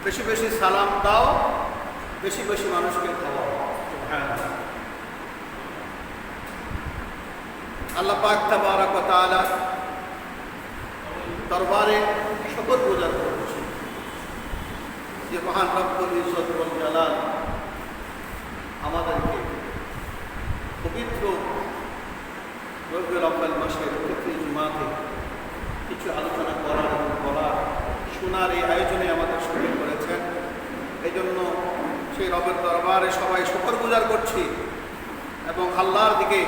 বেশি বেশি সালাম দাও, বেশি বেশি মানুষকে খাওয়াও। আল্লাহ পাক তাবারাক ওয়া তাআলা দরবারে শুকর গুজার করছি যে মহান রব্বুল ইজ্জত ওয়াল জালাল আমাদেরকে পবিত্র রবিউল আউয়াল মাসের প্রতি জুমাতে কিছু আলোচনা করার এবং বলার শোনার এই আয়োজনে আমাদের সঙ্গে করেছেন। এই জন্য সেই রবের দরবারে সবাই শুকর গুজার করছি এবং আল্লাহর দিকে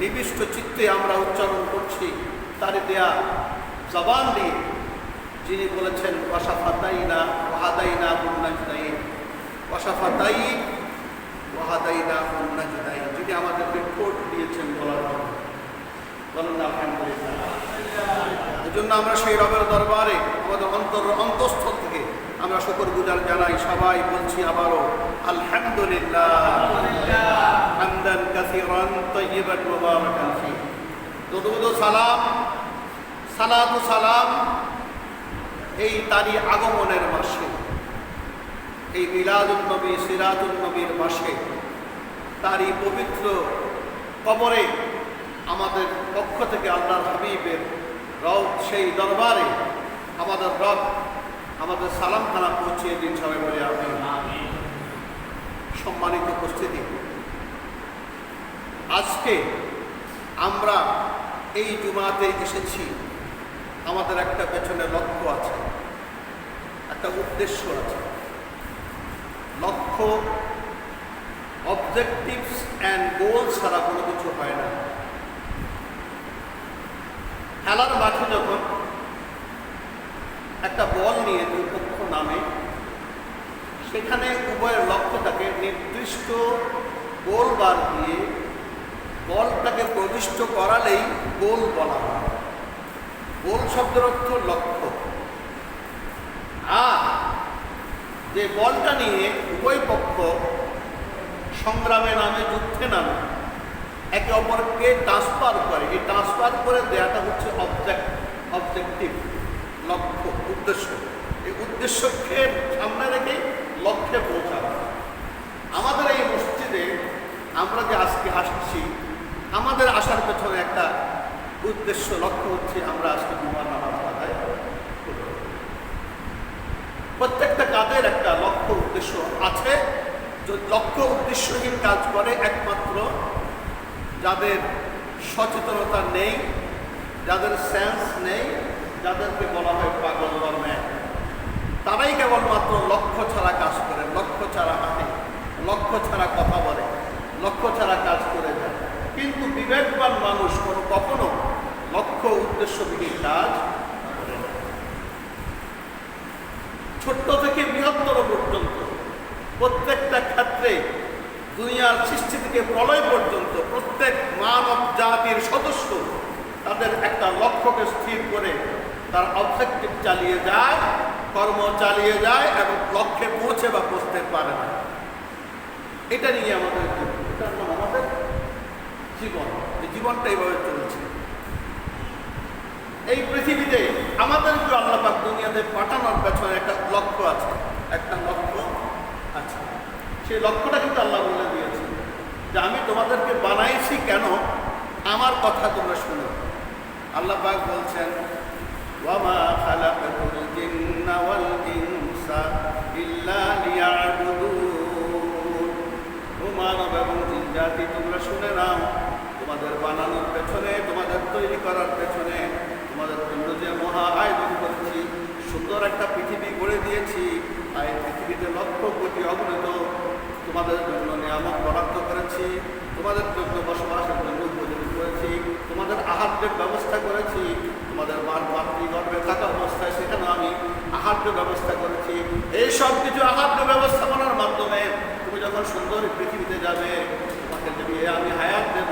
নিবিষ্ট চিত্তে আমরা উচ্চারণ করছি তার দেয়া জবান দিয়ে, যিনি বলেছেন ওয়াশাফাতাইনা ওয়াহাদাইনা নাজদাইন, ওয়াশাফাতাই ওয়াহাদাইনা নাজদাইন, যিনি আমাদেরকে ঠোঁট দিয়েছেন বলার জন্য। বলেন আলহামদুলিল্লাহ। এই জন্য আমরা সেই রবের দরবারে আমাদের অন্তঃস্থল থেকে আমরা শুকর গুজার জানাই। সবাই বলছি আবারও আলহামদুলিল্লাহ, হামদান কাসীরান তাইয়িবান মুবারাকান ফীহ। দুরূদ ও সালাম, সালাত ও সালাম এই তারই আগমনের মাসে এই মিলাদুন নবী সিরাতুন নবীর মাসে তারই পবিত্র কবরে আমাদের পক্ষ থেকে আল্লাহর হাবিবের রব সেই দরবারে আমাদের রব আমাদের সালাম খানা পৌঁছিয়ে দিন, সবাই বলে আমি। সম্মানিত উপস্থিতি, আজকে আমরা এই জুমাতে এসেছি, আমাদের একটা পেছনে লক্ষ্য আছে, একটা উদ্দেশ্য আছে। লক্ষ্য, অবজেক্টিভস অ্যান্ড গোল ছাড়া কোনো কিছু হয় না। খেলার মাঠে যখন একটা বল নিয়ে দুই পক্ষ নামে, সেখানে উভয়ের লক্ষ্যটাকে নির্দিষ্ট গোল বার দিয়ে বলটাকে প্রবিষ্ট করালেই গোল বলা হয়। গোল শব্দের অর্থ লক্ষ্য। আর যে বলটা নিয়ে উভয় পক্ষ সংগ্রামে নামে, যুদ্ধে নামে, একে অপরকে ট্রান্সফার করে, এই ট্রান্সফার করে দেওয়াটা হচ্ছে অবজেক্টিভ, লক্ষ্য, উদ্দেশ্য। এই উদ্দেশ্যকে সামনে রেখে লক্ষ্যে পৌঁছানো। আমাদের এই মসজিদে আমরা যে আজকে আসছি, আমাদের আসার পেছনে একটা উদ্দেশ্য, লক্ষ্য হচ্ছে আমরা আজকে জুমার নামাজ আদায় করব। প্রত্যেকটা কাজের একটা লক্ষ্য উদ্দেশ্য আছে। লক্ষ্য উদ্দেশ্যহীন কাজ করে একমাত্র যাদের সচেতনতা নেই, যাদের সেন্স নেই, যাদেরকে বলা হয় পাগল বা ম্যান। তারাই কেবলমাত্র লক্ষ্য ছাড়া কাজ করে, লক্ষ্য ছাড়া হাঁটে, লক্ষ্য ছাড়া কথা বলে, লক্ষ্য ছাড়া কাজ করে যায়। কিন্তু বিবেকবান মানুষ কখনো লক্ষ্য উদ্দেশ্যবিহীন কাজ করে না। ছোট্ট থেকে বৃহত্তর পর্যন্ত প্রত্যেকটা ক্ষেত্রে, দুনিয়ার সৃষ্টি থেকে প্রলয় পর্যন্ত প্রত্যেক মানব জাতির সদস্য তাদের একটা লক্ষ্যকে স্থির করে তার অবজেক্টিভ চালিয়ে যায়, কর্ম চালিয়ে যায় এবং লক্ষ্যে পৌঁছে বা পৌঁছতে পারে না। এটা নিয়ে আমাদের এটার নাম আমাদের জীবন। এই জীবনটা এইভাবে চলছে। এই পৃথিবীতে আমাদেরকে আল্লাহ পাক দুনিয়াতে পাঠানোর পেছনে একটা লক্ষ্য আছে, একটা লক্ষ্য আছে। সেই লক্ষ্যটা কিন্তু আল্লাহ বলে দিয়েছে যে আমি তোমাদেরকে বানাইছি কেন, আমার কথা তোমরা শুনো। আল্লাহ পাক বলছেন, ওয়ামা খালাকাতুল জিন্না ওয়াল ইনসা ইল্লা লিয়াবুদুন। ও মানব এবং জিন জাতি, তোমরা শুনে নাও, তোমাদের বানানোর পেছনে, তোমাদের তৈরি করার পেছনে, তোমাদের জন্য যে মহা আয়োজন করেছি, সুন্দর একটা পৃথিবী গড়ে দিয়েছি। আর এই পৃথিবীতে লক্ষ কোটি অগণিত তোমাদের জন্য নিয়ামত বরাদ্দ করেছি, তোমাদের জন্য বসবাসের জন্য উপযোগী করেছি, তোমাদের আহার্যের ব্যবস্থা করেছি, তোমাদের মাতৃগর্ভে থাকা অবস্থায় সেখানে আমি আহার্য ব্যবস্থা করেছি। এই সব কিছু আহার্য ব্যবস্থাপনার মাধ্যমে তুমি যখন সুন্দর পৃথিবীতে যাবে, তোমাকে যদি আমি হায়াত দেব,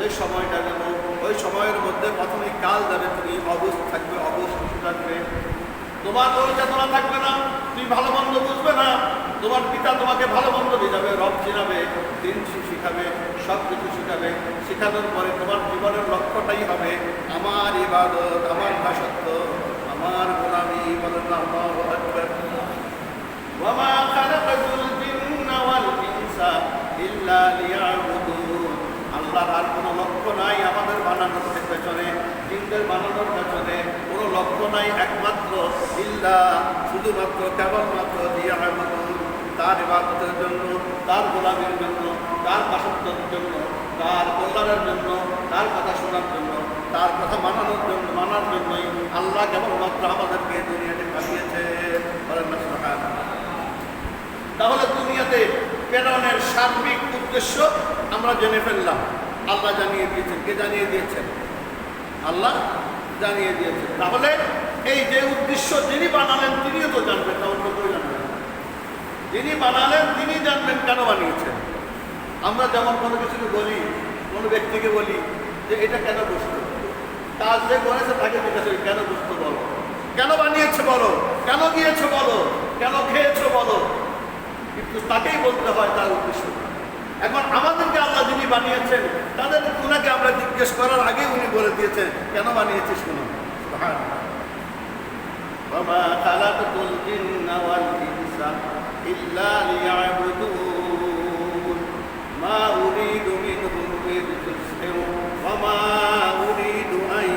এই সময়টা দেব, ওই সময়ের মধ্যে প্রাথমিক কাল যাবে, তুমি অবুঝ থাকবে, অবুঝ শিশু থাকবে, তোমার কোনো চেতনা থাকবে না, তুমি ভালো মন্দ বুঝবে না, তোমার পিতা তোমাকে ভালো মন্দ বোঝাবে, রব চিনাবে, দিন শিখাবে, সব কিছু শিখাবে। শেখানোর পরে তোমার জীবনের লক্ষ্যটাই হবে আমার ইবাদত, আমার দাসত্ব, আমার গোলামি। বলেন আল্লাহু আকবার। ওয়ামা খালাকাতুল জিন্না ওয়াল ইনসা ইল্লা লিয়াবুদুন। আল্লাহর আর কোনো লক্ষ্য নাই আমাদের বানানোর পেছনে, জিনদের বানানোর পেছনে কোনো লক্ষ্য নাই, একমাত্র ইল্লা, শুধুমাত্র কেবলমাত্র লিয়াবুদুন, তার ইবাদতের জন্য, তার গোলামির জন্য, তার দাসত্বের জন্য, তার কল্যাণের জন্য, তার কথা শোনার জন্য, তার কথা মানানোর জন্য, মানার জন্যই আল্লাহ কেবলমাত্র আমাদেরকে দুনিয়াতে পাঠিয়েছে। বলেন না সুবহানাল্লাহ। তাহলে দুনিয়াতে প্রেরণের সার্বিক উদ্দেশ্য আমরা জেনে ফেললাম। আল্লাহ জানিয়ে দিয়েছেন। কে জানিয়ে দিয়েছেন? আল্লাহ জানিয়ে দিয়েছেন। তাহলে এই যে উদ্দেশ্য যিনি বানালেন তিনিও তো জানবেন না, অন্য কেউ জানবেন না। যিনি বানালেন তিনি জানবেন কেন বানিয়েছেন। আমরা যেমন কোনো কিছুকে বলি, কোনো ব্যক্তিকে বলি যে এটা কেন বসতো, কাজ যে করেছে তাকে জিজ্ঞাসা করি কেন বসতো বলো, কেন বানিয়েছে বলো, কেন গিয়েছো বলো, কেন খেয়েছো বলো, কিন্তু তাকেই বলতে হয় তার উদ্দেশ্য। এখন আমাদেরকে আল্লাহ যিনি বানিয়েছেন তাদের উনাকে আমরা জিজ্ঞেস করার আগে উনি বলে দিয়েছেন কেন বানিয়েছিস শুনুন। ওয়া মা খালাকাতুল জিন্না ওয়াল ইনসা إلا ليعبدون ما أريد منهم من رزق وما أريد أن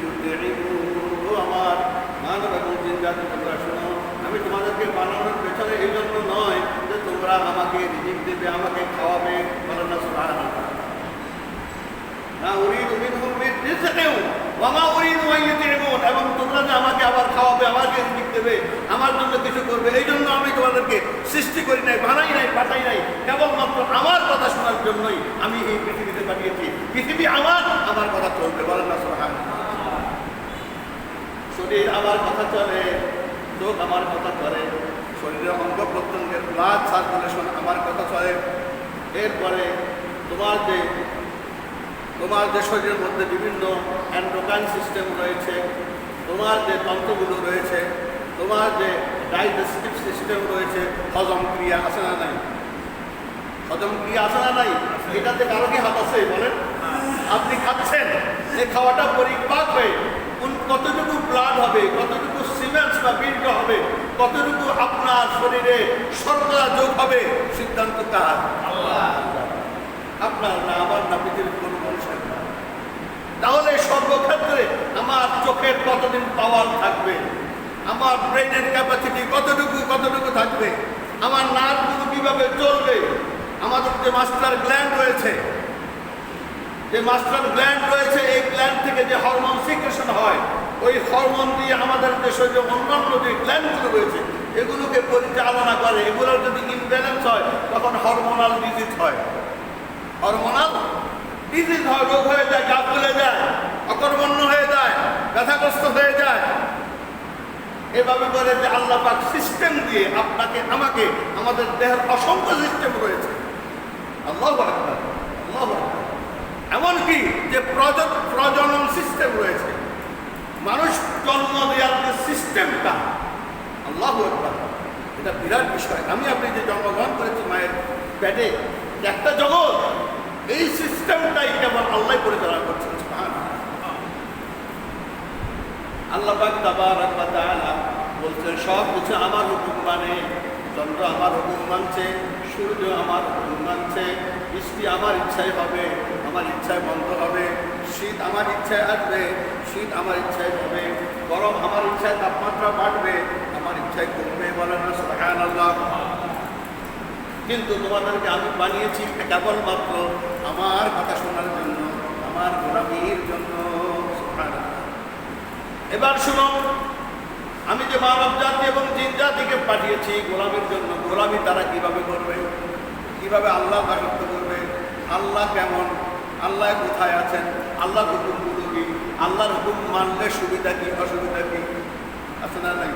يطعمون আমার মানব এবং জিনজাতি তোমরা শোনো, আমি তোমাদেরকে বানানোর পেছনে এই জন্য নয় যে তোমরা আমাকে রিজিক দেবে, আমাকে খাওয়াবে, বলেন না সুবহানাল্লাহ। না উরিদু মিনহুম মিন রিজকিন ওয়া মা উরিদু আন ইউতিমুন, এবং তোমরা যে আমাকে আবার খাওয়াবে, আমাকে রিজিক দেবে, আমার জন্য কিছু করবে, এই জন্য আমি তোমাদেরকে সৃষ্টি করি নাই, বানাই নাই, পাঠাই নাই, কেবলমাত্র আমার কথা শোনার জন্যই আমি এই পৃথিবীতে পাঠিয়েছি। পৃথিবী আমার কথা চলবে, বলেন না সুবহানাল্লাহ। শরীর আমার কথা চলে, চোখ আমার কথা চলে, শরীরের অঙ্গ প্রত্যঙ্গের ব্লাড সার্কুলেশন আমার কথা চলে। এরপরে তোমার যে শরীরের মধ্যে বিভিন্ন এন্ডোক্রাইন সিস্টেম রয়েছে, তোমার যে তন্ত্রগুলো রয়েছে, তোমার যে ডাইজেস্টিভ সিস্টেম রয়েছে, হজম ক্রিয়া আছে না নাই? হজম ক্রিয়া আছে না নাই? এটাতে কারো কি হাত আছে বলেন? আপনি খাচ্ছেন, এই খাওয়াটা পরিপাক হয়ে কতটুকু ব্লাড হবে, কতটুকু সিমেন্টস বা বীর্য হবে, কতটুকু আপনার শরীরে শর্করা যোগ হবে, সিদ্ধান্ত কার? আল্লাহ। আপনার না, আমার না, পৃথিবীর কোনো মানুষের না। তাহলে সর্বক্ষেত্রে আমার চোখের কতদিন পাওয়ার থাকবে, আমার ব্রেনের ক্যাপাসিটি কতটুকু থাকবে, আমার নার্ভগুলো কিভাবে চলবে, আমাদের যে মাস্টার গ্ল্যান্ড রয়েছে, এই গ্ল্যান্ড থেকে যে হরমোন সিক্রেশন হয়, ওই হরমোন দিয়ে আমাদের যে শরীরে অন্যান্য যে গ্ল্যান্ডগুলো রয়েছে এগুলোকে পরিচালনা করে। এগুলোর যদি ইমব্যালেন্স হয় তখন হরমোনাল ডিজিজ হয়, রোগ হয়ে যায়, গা ফুলে যায়, অকর্মণ্য হয়ে যায়, ব্যথাগ্রস্ত হয়ে যায়। এভাবে করে যে আল্লাহ পাক সিস্টেম দিয়ে আপনাকে আমাকে, আমাদের দেহের অসংখ্য সিস্টেম রয়েছে। আল্লাহু আকবার, আল্লাহু আকবার। এমনকি যে প্রজনন সিস্টেম রয়েছে, মানুষ জন্ম দেওয়ার যে সিস্টেমটা, আল্লাহু আকবার, এটা বিরাট বিষয়। আপনি যে জন্মগ্রহণ করেছি মায়ের পেটে, একটা জগৎ, এই সিস্টেমটাই কেবল আল্লাহ পরিচালনা করছেন। আল্লাহ পাক তাবারাক ওয়া তাআলা বলছেন সব কিছু আমার হুকুম মানে, চন্দ্র আমার হুকুম মানছে, সূর্য আমার হুকুম মানছে, বৃষ্টি আমার ইচ্ছায় হবে, আমার ইচ্ছায় বন্ধ হবে, শীত আমার ইচ্ছায় আসবে, শীত আমার ইচ্ছায় হবে, গরম আমার ইচ্ছায় তাপমাত্রা বাড়বে, আমার ইচ্ছায় কমবে, বলেন না সুবহানাল্লাহ। কিন্তু তোমাদেরকে আমি বানিয়েছি কেবলমাত্র আমার কথা শোনার জন্য, আমার গোলামীর জন্য। সুবহানাল্লাহ। এবার শুনো, আমি যে মানব জাতি এবং জিন জাতিকে পাঠিয়েছি গোলামীর জন্য, গোলামী তারা কিভাবে করবে, কিভাবে আল্লাহ দাসত্ব করবে, আল্লাহ কেমন, আল্লাহ কোথায় আছেন, আল্লাহর হুকুমগুলো কি, আল্লাহর হুকুম মানলে সুবিধা কি, অসুবিধা কি আছে না নাই?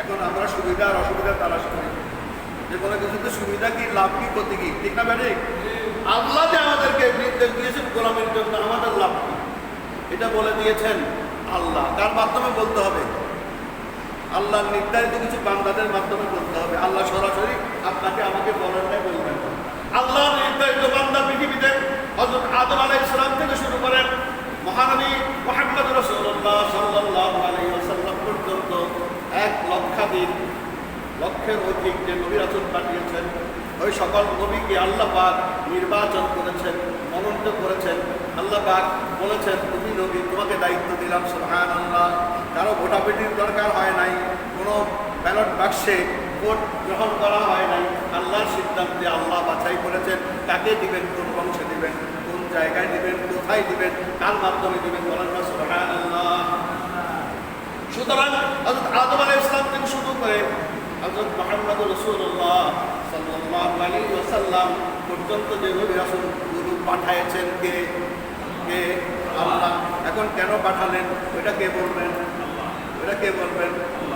এখন আমরা সুবিধা আর অসুবিধা তালাশ করি, যে কোনো কিছুতে সুবিধা কি, লাভ কি, ক্ষতি কি, ঠিক না ব্যাপারে? আল্লাহ যে আমাদেরকে নির্দেশ দিয়েছেন গোলামীর জন্য, আমাদের লাভ কি এটা বলে দিয়েছেন আল্লাহ। কার মাধ্যমে বলতে হবে? আল্লাহর নির্ধারিত কিছু বান্দাদের মাধ্যমে বলতে হবে। আল্লাহ সরাসরি আপনাকে আমাকে বলেন নাই, বলবেন। আল্লাহর নির্ধারিত বান্দা পৃথিবীতে হযরত আদম আলাইহিস সালাম থেকে শুরু করেন মহানবী মুহাম্মদ রাসূলুল্লাহ সাল্লাল্লাহু আলাইহি ওয়াসাল্লাম পর্যন্ত 1,00,000 অধিক যে নবী রাসূল পাঠিয়েছেন, ওই সকল নবীকে আল্লাহ পাক নির্বাচন করেছেন, মনোনীত করেছেন। আল্লাহ পাক বলেছেন তুমি নবী, তোমাকে দায়িত্ব দিলাম। সুবহানাল্লাহ। কারো ভোটাভুটির দরকার হয় নাই, কোনো ব্যালট বাক্সে ভোট গ্রহণ করা হয় নাই। আল্লাহর সিদ্ধান্তে আল্লাহ বাছাই করেছেন কাকে দিবেন, কোন বংশে দিবেন, কোন জায়গায় দিবেন, কোথায় দিবেন, কার মাধ্যমে দিবেন, বলেন না সুবহানাল্লাহ। সুতরাং হযরত আদম আলাইহিস সালাম থেকে শুরু করে হযরত মুহাম্মদ রাসূলুল্লাহ সাল্লাল্লাহু আলাইহি ওয়াসাল্লাম পর্যন্ত যে নবী রাসূলগুলো পাঠিয়েছেন কে? আল্লাহ। এখন কেন পাঠালেন ওইটা কে বলবেন?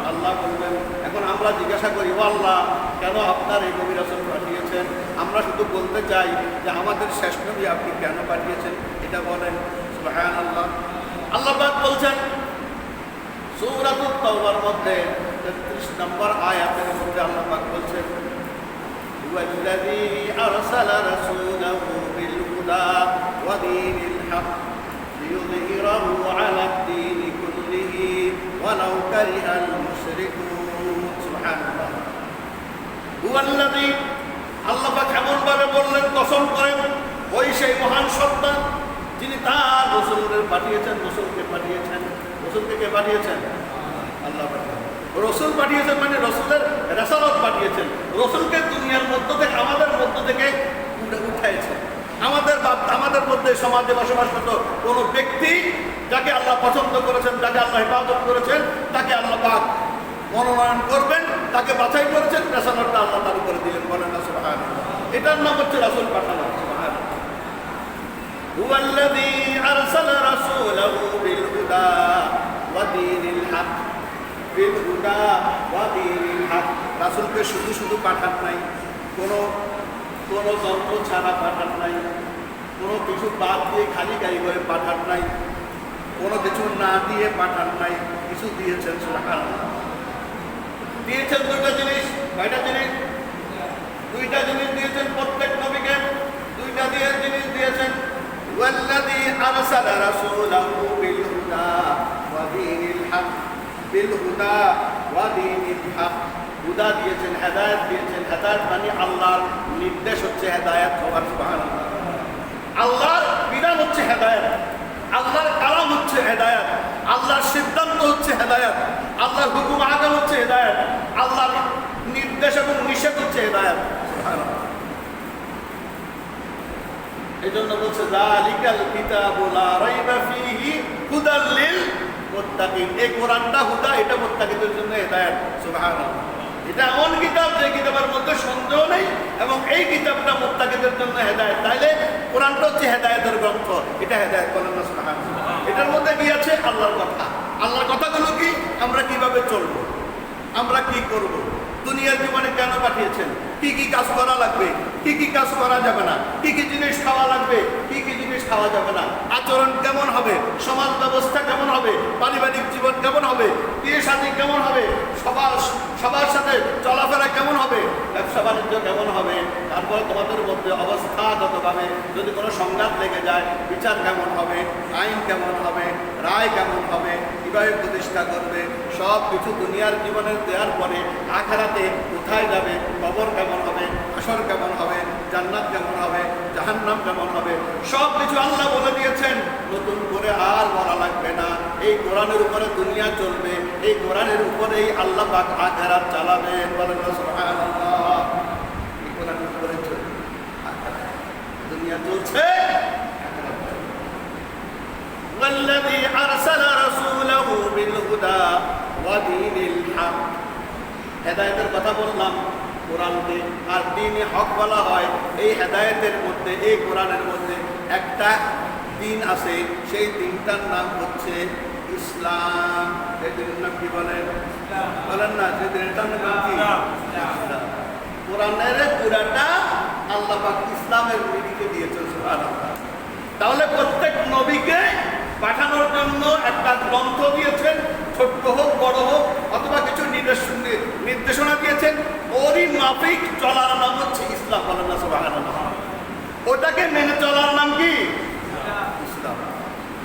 আল্লাহ বলবেন। এখন আমরা জিজ্ঞাসা করি, ও আল্লাহ কেন আপনার এই নবী রাসূল পাঠিয়েছেন? আমরা শুধু বলতে চাই যে আমাদের শেষ নবী আপনি কেন পাঠিয়েছেন এটা বলেন। সুবহানাল্লাহ। আল্লাহ পাক বলছেন সূরাতুত তাওবার মধ্যে 33 নম্বর আয়াতের মধ্যে আল্লাহ পাক বলছেন ওয়াল্লাযী আরসালা রাসূলাহু বিল হুদা ওয়া দীনিল হক লিইয়ুযহিরাহু আলা দ্দীনি কুল্লিহি ওয়ালাউ কারিহাল মুশরিকুন। সুবহানাল্লাহ। হুয়াল্লাযী, আল্লাহ পাক এমনভাবে বললেন, কসম করেন, ওই সেই মহান সত্তা যিনি তার রসুলদের পাঠিয়েছেন, রসুলকে পাঠিয়েছেন। রসুলকে কে পাঠিয়েছেন? আল্লাহ পাঠিয়েছেন। রসুল পাঠিয়েছেন মানে রসুলের রেসালত পাঠিয়েছেন। রসুলকে দুনিয়ার মধ্য থেকে, আমাদের মধ্য থেকে উঠাইছেন। আমাদের মধ্যে সমাজে বসবাসরত কোনো ব্যক্তি যাকে আল্লাহ পছন্দ করেছেন, যাকে আল্লাহ ইবাদত করেছেন, তাকে আল্লাহ পাক মনোনয়ন করবেন, তাকে বাছাই করেছেন, রেসালতটা আল্লাহ তার উপরে দিলেন। বলেন না সুবহানাল্লাহ। এটার নাম হচ্ছে রাসূল পাঠানো। সুবহানাল্লাহ। হুয়াল্লাযী আরসালা রাসূলাহু বিল হুদা ওয়া দীনিল হক, বিল হুদা ওয়া দীনিল হক। রাসূলকে শুধু শুধু পাঠান নাই, কোনো যন্ত্র ছাড়া পাঠান নাই, কোনো কিছু বাদ দিয়ে খালি গাড়ি করে পাঠান নাই, কোনো কিছু না দিয়ে পাঠান নাই, কিছু দিয়েছেন। সুবহানাল্লাহ। দিয়েছেন দুইটা জিনিস। কয়টা জিনিস? দুইটা জিনিস দিয়েছেন প্রত্যেক নবীকে। দুইটা জিনিস দিয়েছেন। ওয়াল্লাযী আরসালা রাসূলাহু বিল হুদা ওয়া দীনিল হক, বিল হুদা ওয়া দীনিল হক। হুদা দিয়েছেন, হেদায়েত দিয়েছেন। হেদায়েত মানে আল্লাহর নির্দেশ হচ্ছে হেদায়েত হওয়ার। সুবহানাল্লাহ। আল্লাহর বিধান হচ্ছে হেদায়েত, আল্লাহর কালাম হচ্ছে হেদায়েত, আল্লাহর সিদ্ধান্ত হচ্ছে হেদায়েত, আল্লাহর হুকুম আকাম হচ্ছে হেদায়েত, আল্লাহর নির্দেশ এবং নিষেধ হচ্ছে হেদায়েত। সুবহানাল্লাহ। এই জন্য বলছে যালিকাল কিতাবু লা রাইবা ফীহি হুদাল লিল মুত্তাকিন। এই কোরআনটা হুদা, এটা মুত্তাকিদের জন্য হেদায়েত। সুবহানাল্লাহ। এটা এমন কিতাব যে কিতাবের মধ্যে সন্দেহ নেই, এবং এই কিতাবটা মুত্তাকিদের জন্য হেদায়েত। তাইলে কোরআনটা হচ্ছে হেদায়েতের গ্রন্থ, এটা হেদায়েত। বলেন না সুবহানাল্লাহ। এটার মধ্যে কি আছে? আল্লাহর কথা। আল্লাহর কথাগুলো কি? আমরা কিভাবে চলবো, আমরা কি করব, দুনিয়ার জীবনে কেন পাঠিয়েছেন, কি কি কাজ করা লাগবে, কি কি কাজ করা যাবে না, কি কি জিনিস খাওয়া লাগবে, কি কি জিনিস খাওয়া যাবে না, আচরণ কেমন হবে, সমাজ ব্যবস্থা কেমন হবে, পারিবারিক জীবন কেমন হবে, বিয়ে শাদী কেমন হবে, সবার সাথে চলাফেরা কেমন হবে, ব্যবসা বাণিজ্য কেমন হবে, তারপর তোমাদের মধ্যে অবস্থাগতভাবে যদি কোনো সংঘাত লেগে যায় বিচার কেমন হবে, আইন কেমন হবে, রায় কেমন হবে, কীভাবে প্রতিষ্ঠা করবে, সব কিছু দুনিয়ার জীবনের দেওয়ার পরে আখিরাতে কোথায় যাবে, কবর কেমন হবে, হাসর কেমন হবে, জান্নাত কেমন হবে, জাহান্নাম কেমন হবে, সব কিছু আল্লাহ বলে দিয়েছেন। নতুন করে আর বলা লাগবে না। এই কোরআনের উপরে দুনিয়া চলবে, এই কোরআনের উপরেই আল্লাহ পাক আখিরাত চালাবেন। বলেন না সুবহানাল্লাহ। এই কোরআনের উপরে চলবে, দুনিয়া চলছে। ওয়াল্লাযী আরসালা রাসূলাহু বিল হুদা ওয়া দীনিল হক। হেদায়েতের কথা বললাম কোরআনকে, আর দ্বীনে হক বলা হয় এই হেদায়েতের মধ্যে, এই কোরআনের মধ্যে একটা দিন আছে, সেই দিনটার নাম হচ্ছে ইসলাম। এই দিনের নাম কি বলেন? বলেন না, সেই দিনটার নাম কি? কোরআনের পুরাটা আল্লাহ পাক ইসলামের নিরিখে দিয়েছেন। সুবহানাল্লাহ। তাহলে প্রত্যেক নবীকে পাঠানোর জন্য একটা গ্রন্থ দিয়েছেন, ছোট্ট হোক বড় হোক, অথবা কিছু নির্দেশনা দিয়েছেন। ওরই মাফিক চলার নাম হচ্ছে ইসলাম। বলেন না সুবহানাল্লাহ। ওটাকে মেনে চলার নাম কি? ইসলাম।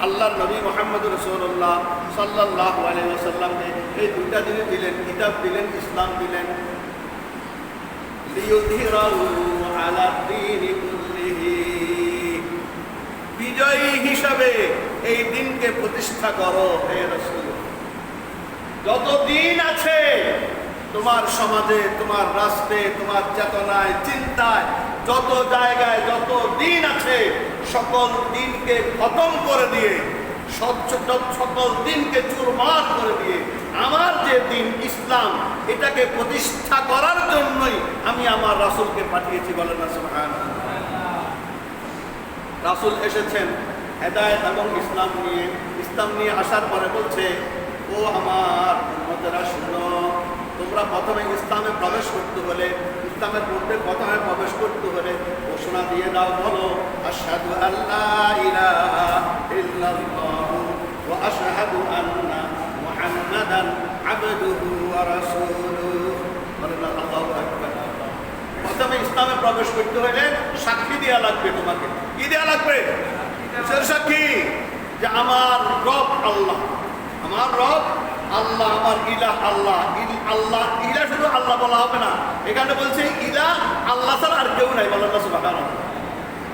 আল্লাহর নবী মুহাম্মদ রাসূলুল্লাহ সাল্লাল্লাহু আলাইহি ওয়াসাল্লামকে এই দুইটা জিনিস দিলেন, কিতাব দিলেন, ইসলাম দিলেন। লিইয়ুযহিরাহু আলা দ্বীনি কুল্লিহি, বিজয়ী হিসাবে এই দিনকে প্রতিষ্ঠা করো হে রাসূল। যত দিন আছে তোমার সমাজে, তোমার রাষ্ট্রে, তোমার চেতনায়, চিন্তায়, যত জায়গায় যত দিন আছে, সকল দিনকে খতম করে দিয়ে, সকল দিনকে চুরমার করে দিয়ে আমার যে দিন ইসলাম, এটাকে প্রতিষ্ঠা করার জন্যই আমি আমার রাসূলকে পাঠিয়েছি। বলেন না সুবহানাল্লাহ। রাসূল এসেছেন হেদায়েত এবং ইসলাম নিয়ে। ইসলাম নিয়ে আসার পরে বলছে, ও আমার উম্মতেরা শুনো, তোমরা প্রথমে ইসলামে প্রবেশ করতে হলে, ইসলামের মধ্যে প্রথমে প্রবেশ করতে হলে ঘোষণা দিয়ে দাও, বলো আশহাদু আল্লা ইলাহা ইল্লাল্লাহু ওয়া আশহাদু আন্না মুহাম্মাদান আবদুহু ওয়া রাসূলুহু। বলেন আল্লাহু আকবার। প্রথমে ইসলামে প্রবেশ করতে হলে সাক্ষী দেওয়া লাগবে। তোমাকে কি দেওয়া লাগবে? সাক্ষী যে আমার রব আল্লাহ, আমার রব আল্লাহ আমার ইলাহ, আল্লাহ আল্লাহ ইলাহ, শুধু আল্লাহ বলা হবে না, এখানে বলছে ইলাহ আল্লাহ ছাড়া আর কেউ নাই। বলেন না সুবহানাল্লাহ।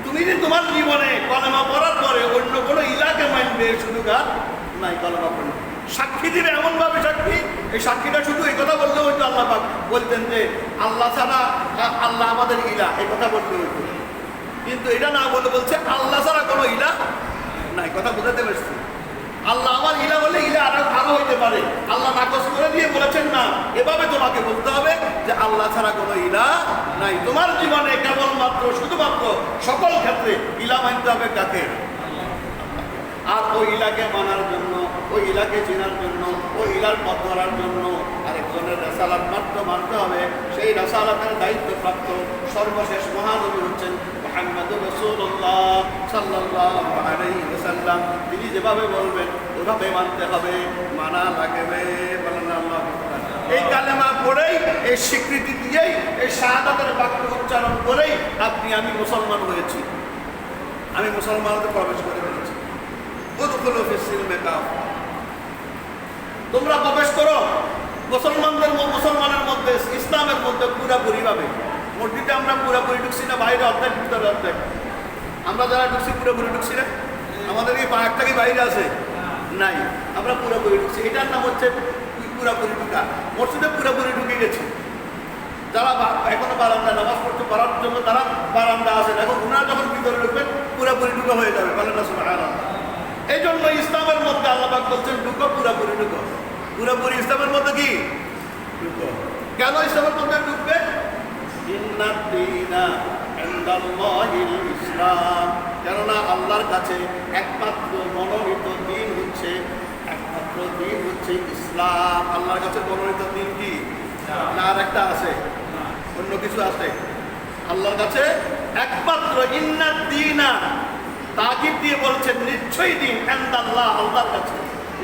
তুমি যে তোমার জীবনে কলেমা পড়ার পরে অন্য কোনো ইলাকে মানবে শুধু গান নাই, কলেমা পড়ে সাক্ষী দিবে এমন ভাবে সাক্ষী, এই সাক্ষীটা শুধু এই কথা বললে হয়তো আল্লাহ পাক বলতেন যে আল্লাহ ছাড়া আল্লাহ আমাদের ইলাহ, এই কথা বলতে হইতো। কিন্তু এটা না বলে বলছে আল্লাহ ছাড়া কোনো ইলাহ নাই। কথা বুঝাতে পারছি? আল্লাহ আমার ইলাহ বলে ইলাহ আরো হইতে পারে, আল্লাহ নাকচ করে দিয়ে বলেছেন না, এভাবে তোমাকে বলতে হবে যে আল্লাহ ছাড়া কোনো ইলাহ নাই। তোমার জীবনে কেবলমাত্র শুধুমাত্র সকল ক্ষেত্রে ইলাহ মানতে হবে কাকে? আর ওই ইলাকে মানার জন্য, ওই ইলাকে চেনার জন্য, ওই ইলার পথ ধরার জন্য আরেকজনের রেসালাত মাত্র মানতে হবে। সেই রেসালাতের দায়িত্বপ্রাপ্ত সর্বশেষ মহানবী হচ্ছেন মুহাম্মদুর রাসূলুল্লাহ সাল্লাল্লাহু আলাইহি ওয়াসাল্লাম। তিনি যেভাবে বলবেন ওভাবে মানতে হবে, মানা লাগবে। বলেন আল্লাহু আকবার। এই কালেমা পড়েই, এই স্বীকৃতি দিয়েই, এই শাহাদাতের বাক্য উচ্চারণ করেই আপনি আমি মুসলমান হয়েছি, আমি মুসলমানদের প্রবেশ করে ফেলেছি। তোমরা প্রবেশ করো মুসলমানের মধ্যে, ইসলামের মধ্যে পুরাপুরি ভাবে। মসজিদে আমরা পুরাপুরি ঢুকছি না, বাইরে অর্ধেক, ভিতরে অর্ধেক। আমরা যারা ঢুকছি পুরাপুরি ঢুকছি না, আমাদের কি একটা কি বাইরে আছে? নাই, আমরা পুরাপুরি ঢুকছি। এটার নাম হচ্ছে পুরাপুরি ঢুকা। মসজিদে পুরাপুরি ঢুকে গেছি। যারা এখনো বারান্দা নামাজ পড়তে পারার জন্য তারা বারান্দা আছেন, এখন ওনারা যখন ভিতরে ঢুকবেন পুরাপুরি ঢুকা হয়ে যাবে। বলেন না সুবহানাল্লাহ। এই জন্য ইসলামের মধ্যে আল্লাহ পাক বলছেন ঢুকো, পুরাপুরি ঢুকো। পুরাপুরি ইসলামের মধ্যে কি ঢুকো। কেন ইসলামের মধ্যে ঢুকবে? ইন্নাদ-দীনা ইনদাল্লাহিল ইসলাম। কেননা আল্লাহর কাছে একমাত্র মনোনীত দিন হচ্ছে, একমাত্র দিন হচ্ছে ইসলাম। আল্লাহর কাছে মনোনীত দিন কি? না আর একটা আছে, অন্য কিছু আছে? আল্লাহর কাছে একমাত্র ইন্নাদ-দীনা, তাকিদ দিয়ে বলছেন নিশ্চয়ই দিন ইনদাল্লাহ, আল্লাহর কাছে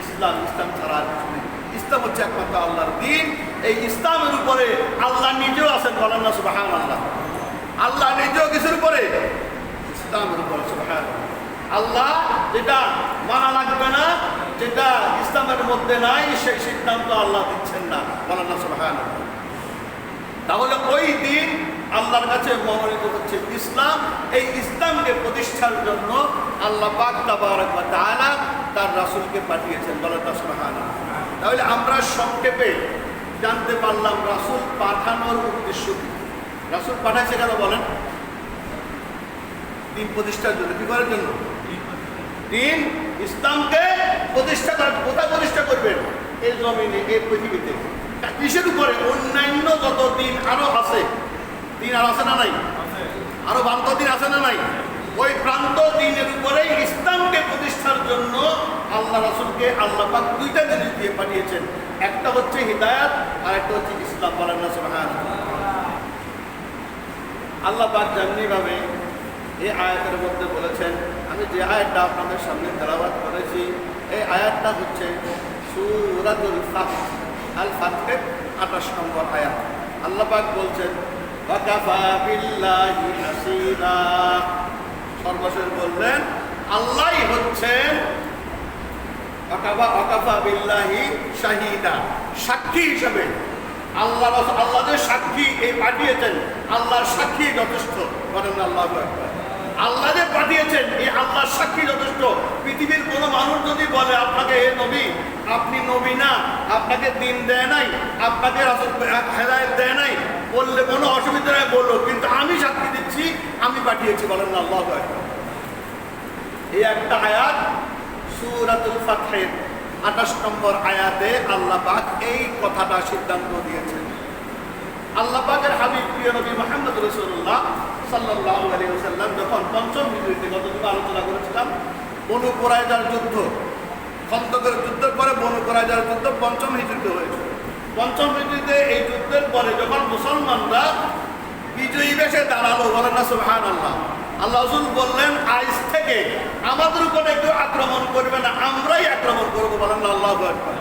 ইসলাম। ইসলাম ছাড়া আর কিছু নেই। ইসলাম হচ্ছে একমাত্র আল্লাহর দিন। এই ইসলামের উপরে আল্লাহ নিজেও আছেন। বলেন না সুবহানাল্লাহ। আল্লাহ নিজেও কিছুর উপরে? ইসলামের উপরে। সুবহানাল্লাহ। আল্লাহ যেটা মানা লাগবে না, যেটা ইসলামের মধ্যে নাই, সেই সিদ্ধান্ত আল্লাহ দিচ্ছেন না। বলেন না সুবহানাল্লাহ। তাহলে ওই দিন আল্লাহর কাছে মনোনীত হচ্ছে ইসলাম। এই ইসলামকে প্রতিষ্ঠার জন্য আল্লাহ পাক তাবারক ওয়া তাআলা তার রাসূলকে পাঠিয়েছেন। বলেন না সুবহানাল্লাহ। তাহলে আমরা সংক্ষেপে জানতে পারলাম রাসূল পাঠানোর উদ্দেশ্য কি। রাসূল পাঠাইছে কেন বলেন? দিন প্রতিষ্ঠার জন্য। কি করার জন্য? দিন ইসলামকে প্রতিষ্ঠা করার। কোথায় প্রতিষ্ঠা করবেন? এই জমিনে, এই পৃথিবীতে। কিসের উপরে? অন্যান্য যত দিন আরো আছে, দিন আর আছে না নাই? আরো ভ্রান্ত দিন আছে না নাই? ওই ভ্রান্ত দিনের উপরে ইসলামকে প্রতিষ্ঠার জন্য আল্লাহ রাসূলকে আল্লাহ পাক দুইটা জিনিস দিয়ে পাঠিয়েছেন। একটা হচ্ছে হিদায়াত, আর একটা হচ্ছে ইসলাম। বলেন না সুবহানাল্লাহ। আল্লাহ পাক যেমনিভাবে এই আয়াতের মধ্যে বলেছেন, আমি যে আয়াতটা আপনাদের সামনে তেলাওয়াত করেছি, এই আয়াতটা হচ্ছে সূরাতুল ফাতহ, আল ফাতহের 28 নম্বর আয়াত। আল্লাহ পাক বলছেন ওয়াকাফা বিল্লাহি হাসিবা। সর্বশেষ বললেন আল্লাহই হচ্ছেন ওয়াকাফা বিল্লাহি শাহিদা, সাক্ষী হিসেবে। আল্লাহ যে সাক্ষী এই পাঠিয়েছেন, আল্লাহর সাক্ষী যথেষ্ট। বলেন আল্লাহু আকবার। আল্লাহ যে পাঠিয়েছেন এই আল্লাহর সাক্ষী যথেষ্ট। পৃথিবীর কোনো মানুষ যদি বলে আপনাকে হে নবী, আপনি নবী না, আপনাকে দিন দেয় নাই, আপনাকে হেদায়েত দেয় নাই, বললে কোনো অসুবিধা নেই, বললো, কিন্তু আমি সাক্ষী দিচ্ছি আমি পাঠিয়েছি। বলেন না আল্লাহু আকবার। এই একটা আয়াত সূরাতুল ফাতহের 28 নম্বর আয়াতে আল্লাহ পাক এই কথাটা সিদ্ধান্ত দিয়েছেন। আল্লাহ পাকের হাবিব প্রিয় নবী মুহাম্মদ রাসূলুল্লাহ সাল্লাল্লাহু আলাইহি ওয়াসাল্লাম যখন পঞ্চম হিজরিতে, গতদিন আলোচনা করেছিলাম, বনু কুরাইজার যুদ্ধ, খন্দকের যুদ্ধের পরে বনু কুরাইজার যুদ্ধ পঞ্চম হিজরিতে হয়েছিল। পঞ্চম হিজরিতে এই যুদ্ধের পরে যখন মুসলমানরা বিজয়ী বেশে দাঁড়ালো, বলেন না সুবহানাল্লাহ, আল্লাহ রাসূল বললেন আজ থেকে আমাদের উপরে কেউ আক্রমণ করবে না, আমরাই আক্রমণ করবো। বলেন না আল্লাহু আকবার।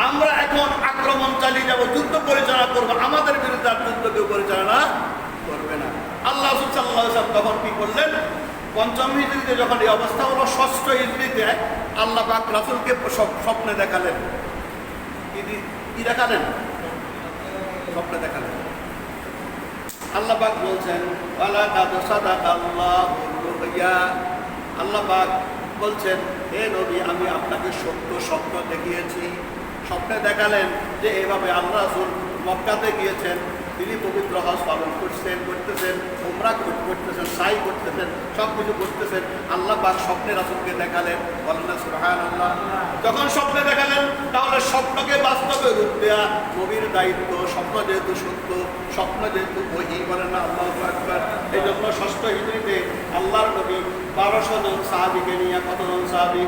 আমরা এখন আক্রমণ চালিয়ে যাব, যুদ্ধ পরিচালনা করবো, আমাদের বিরুদ্ধে আর যুদ্ধ কেউ পরিচালনা করবে না। আল্লাহ রাসূল সাল্লাল্লাহু আলাইহি ওয়াসাল্লাম তখন কি করলেন? পঞ্চম হিজরিতে যখন এই অবস্থা হলো, ষষ্ঠ হিজরিতে আল্লাহ পাক রাসূলকে স্বপ্নে দেখালেন। কি দেখালেন? স্বপ্নে দেখালেন। আল্লাহ পাক বলছেন ওয়ালাকাদ সাদাকাল্লাহু রুয়া। আল্লাহ পাক বলছেন, হে নবী, আমি আপনাকে সত্য স্বপ্ন দেখিয়েছি। স্বপ্নে দেখালেন যে এভাবে আল্লাহ রাসূল মক্কাতে গিয়েছেন, তিনি পবিত্র হজ পালন করতেছেন, উমরা করতেছেন, সাই করতেছেন, সব কিছু করতেছেন। আল্লাহ পাক স্বপ্নে রাসূলকে দেখালেন। বলেন না সুবহানাল্লাহ। যখন স্বপ্নে দেখালেন, তাহলে স্বপ্নকে বাস্তবে রূপ দেয়া নবীর দায়িত্ব। স্বপ্ন যেহেতু সত্য, স্বপ্ন যেহেতু ওহী, বলেন না আল্লাহু আকবার। এই জন্য ষষ্ঠ হিজরিতে আল্লাহর নবী 1200 জন সাহাবীকে নিয়ে, কতজন সাহাবী?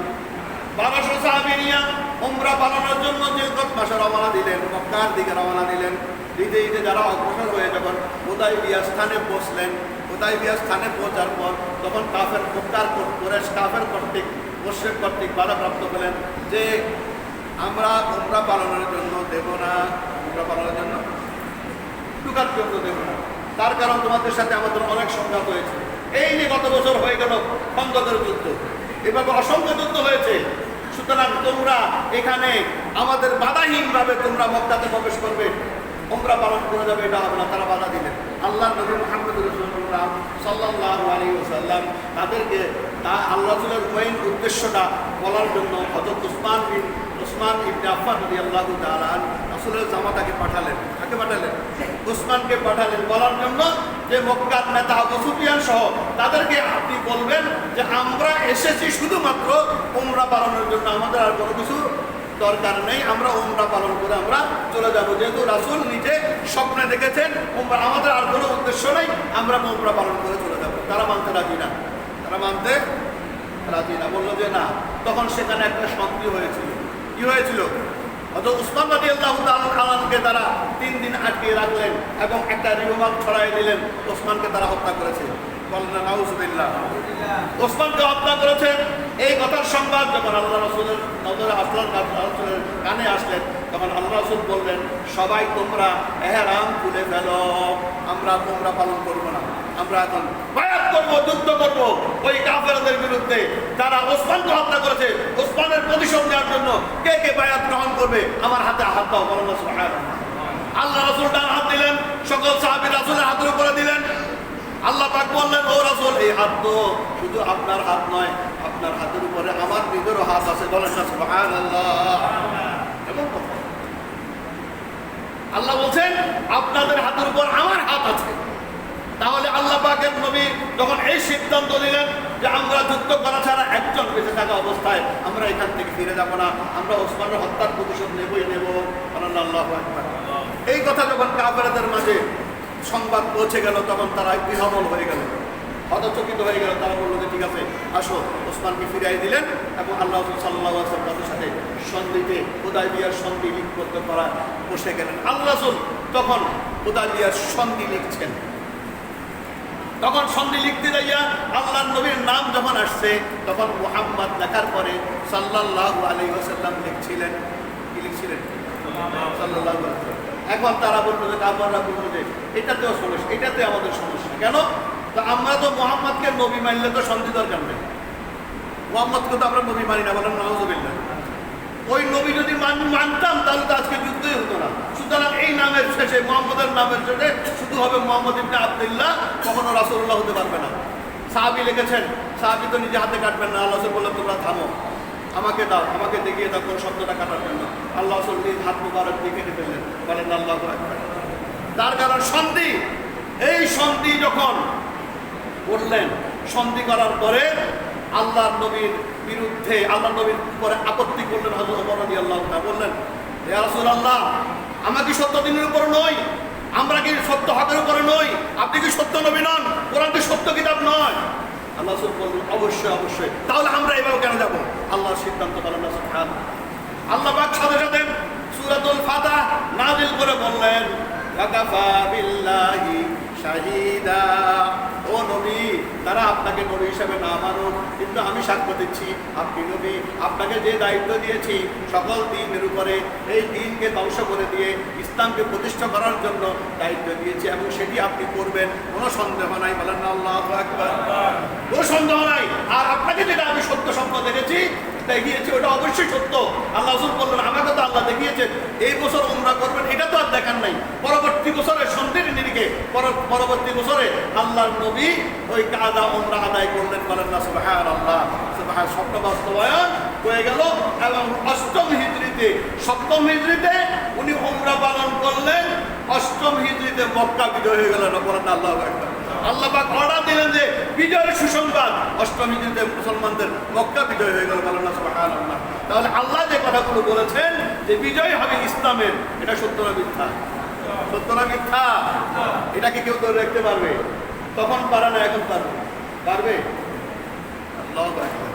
1200 সাহাবী নিয়ে উমরা পালনের জন্য জিলকদ মাসে রওনা দিলেন, মক্কার দিকে রওনা দিলেন। ঈদে ঈদে যারা অগ্রসর হয়ে যখন হুদায়বিয়া স্থানে পৌঁছলেন, হুদায়বিয়া স্থানে পৌঁছার পর তখন কাফের মুশরিক কর্তৃক বাধাপ্রাপ্ত হলেন যে আমরা উমরা পালনের জন্য দেব না, উমরা পালনের জন্য ঢুকার জন্য দেব না। তার কারণ তোমাদের সাথে আমাদের অনেক সংঘাত হয়েছে। এই নিয়ে গত বছর হয়ে গেল খন্দকের যুদ্ধ, এভাবে অসংখ্য যুদ্ধ হয়েছে। সুতরাং তোমরা এখানে আমাদের বাধাহীনভাবে তোমরা মক্কাতে প্রবেশ করবে, উমরা পালন করে যাবে, এটা হবে না। তারা বাধা দিলেন। আল্লাহ নবী মুহাম্মদ রাসূলুল্লাহ সাল্লাল্লাহু আলাইহি ওয়াসাল্লাম তাদেরকে আল্লাহ রাসূলের মেইন উদ্দেশ্যটা বলার জন্য হযরত উসমান ইবনে আফফান রাদিয়াল্লাহু তাআলা রাসূলের জামাতাকে পাঠালেন। কাকে পাঠালেন? উসমানকে পাঠালেন বলার জন্য যে মক্কার নেতা আবু সুফিয়ান সহ তাদেরকে আপনি বলবেন যে আমরা এসেছি শুধুমাত্র উমরা পালনের জন্য, আমাদের আর কোনো কিছু দরকার নেই, আমরা উমরা পালন করে আমরা চলে যাব। যেহেতু রাসূল নিজে স্বপ্নে দেখেছেন উমরা, আমাদের আর কোনো উদ্দেশ্য নেই, আমরা উমরা পালন করে চলে যাব। তারা মানতে রাজি না, বললো যে না। তখন সেখানে একটা সন্ধি হয়েছিল। কি হয়েছিল? অত উসমান রাদিয়াল্লাহু তাআলাকে তারা 3 দিন আটকে রাখলেন এবং একটা রিমান্ড ছড়াই দিলেন। ওসমানকে তারা হত্যা করেছে। বলেন না নাউজুবিল্লাহ। ওসমানকে হত্যা করেছেন। এই কথার সংবাদ যখন আল্লাহ রাসূলের নজরে আসলেন, রাসূলের কানে আসলেন, তখন আল্লাহ রাসূল বললেন, সবাই তোমরা ইহরাম খুলে ফেলো, আমরা উমরা পালন করবো না, আমরা এখন বায়াত করব, যুদ্ধ করব ওই কাফেরদের বিরুদ্ধে যারা ওসমানকে হত্যা করেছে। ওসমানের প্রতিশোধ নেওয়ার জন্য কে কে বায়াত গ্রহণ করবে? আমার হাতে হাত দাও। বলেন না সুবহানাল্লাহ। আল্লাহ রাসূল ডান হাত দিলেন, সকল সাহাবী রাসূলের হাতের উপরে দিলেন। আল্লাহ পাক বললেন, ও রাসূল, এই হাত তো শুধু আপনার হাত নয়, আপনার হাতের উপরে আমার নিজেরও হাত আছে। বলেন না সুবহানাল্লাহ। এমন কথা আল্লাহ বলছেন, আপনাদের হাতের উপর আমার হাত আছে। তাহলে আল্লাহ পাকের নবী যখন এই সিদ্ধান্ত নিলেন যে আমরা যুদ্ধ করা ছাড়া একজন বেঁচে থাকা অবস্থায় আমরা এখান থেকে ফিরে যাব না, আমরা ওসমানের হত্যার প্রতিশোধ নেবই নেব। আল্লাহু আকবার। এই কথা যখন কাফেরদের মাঝে সংবাদ পৌঁছে গেল, তখন তারা বিহ্বল হয়ে গেল, হতচকিত হয়ে গেল। তারা বলল যে ঠিক আছে, আসো। ওসমানকে ফিরিয়ে দিলেন এবং আল্লাহ রাসূল সাল্লাল্লাহু আলাইহি ওয়াসাল্লামের সাথে সন্ধিতে হুদায়বিয়ার সন্ধি লিপিবদ্ধ করা বসে গেলেন। আল্লাহ রাসূল তখন হুদায়বিয়ার সন্ধি লিখছেন। তখন সন্ধি লিখতে যাইয়া আল্লাহর নবীর নাম যখন আসছে, তখন মুহাম্মদ লেখার পরে সাল্লাল্লাহু আলাইহি ওয়াসাল্লাম লিখছিলেন। কি লিখছিলেন? সাল্লাল্লাহু আলাইহি ওয়াসাল্লাম। এখন তারা বললো যে কাফেররা বললো যে এটাতেও সমস্যা, এটাতে আমাদের সমস্যা কেন? তো আমরা তো মুহাম্মদকে নবী মানলে তো সন্ধি দরকার নেই, মুহাম্মদকে তো আমরা নবী মানি না। বলেন নাউজুবিল্লাহ। ওই নবী যদি মানতাম তাহলে তো আজকে যুদ্ধই হতো না। সুতরাং এই নামের শেষে, মুহাম্মদের নামের শেষে শুধু হবে মুহাম্মদ ইবনে আব্দুল্লাহ, কখনো রাসূলুল্লাহ হতে পারবে না। সাহাবী লিখেছেন, সাহাবী তো নিজে হাতে কাটবেন না। আল্লাহ রাসূল বললেন, তোমরা থামো, আমাকে দাও, আমাকে দেখিয়ে দাও কোন শব্দটা কাটার জন্য। আল্লাহ রাসূল নিজ হাত মুবারক দিয়ে কেটে ফেললেন। বলেন আল্লাহু আকবার। তার কারণ সন্ধি। এই সন্ধি যখন করলেন, সন্ধি করার পরে আল্লাহর নবীর বিরুদ্ধে, আল্লাহ নবীর উপরে আপত্তি করলেন হযরত ওমর রাদিয়াল্লাহু তাআলা। বললেন, ইয়া রাসূলুল্লাহ, আমরা কি সত্য দিনের উপর নই? আমরা কি সত্য হকের উপরে নই? আপনি কি সত্য নবী নন? কোরআন কি সত্য কিতাব নয়? আল্লাহ রাসূল বললেন, অবশ্যই অবশ্যই। তাহলে আমরা এভাবে কেন যাব? আল্লাহর সিদ্ধান্ত। বলেন না সুবহানাল্লাহ। আল্লাহ পাক সাথে সাথে সূরাতুল ফাতিহা নাযিল করে বললেন, ওয়া কাফা বিল্লাহি শাহিদা। ও নবী, তারা আপনাকে নবী হিসেবে না মানুক, কিন্তু আমি সাক্ষ্য দিচ্ছি আপনি নবী। আপনাকে যে দায়িত্ব দিয়েছি সকল দিনের উপরে, এই দিনকে ধ্বংস করে দিয়ে ইসলামকে প্রতিষ্ঠা করার জন্য দায়িত্ব দিয়েছি, এবং সেটি আপনি করবেন, কোনো সন্দেহ নাই। বলেন না আল্লাহু আকবার। কোনো সন্দেহ নাই। আর আপনাকে যেটা আমি সত্য স্বপ্ন দেখেছি, দেখিয়েছে, ওটা অবশ্যই সত্য। আল্লাহ রাসূল বললেন আমাকে তো আল্লাহ দেখিয়েছে এই বছর উমরা করবেন, এটা তো আর দেখার নাই। পরবর্তী বছরে সন্ধির নিরিখে পরবর্তী বছরে আল্লাহর নবী ওই কাদা উমরা আদায় করলেন। বলেন না সুবহানাল্লাহ। সুবহান, স্বপ্ন বাস্তবায়ন হয়ে গেল। এবং অষ্টম হিজরিতে, সপ্তম হিজরিতে উনি উমরা পালন করলেন, অষ্টম হিজরিতে মক্কা বিজয় হয়ে গেল। বলেন না আল্লাহু আকবার। আল্লাহ পাক অর্ডার দিলেন যে বিজয়ের সুসংবাদ, অষ্টম হিজরিতে মুসলমানদের মক্কা বিজয় হয়ে গেল। বলেন না সুবহানাল্লাহ। তাহলে আল্লাহ যে কথাগুলো বলেছেন যে বিজয় হবে ইসলামের, এটা সত্য না মিথ্যা? সত্য না মিথ্যা? এটাকে কেউ ধরে রাখতে পারবে? তখন পারে না, এখন পারবে? পারবে? আল্লাহু আকবার।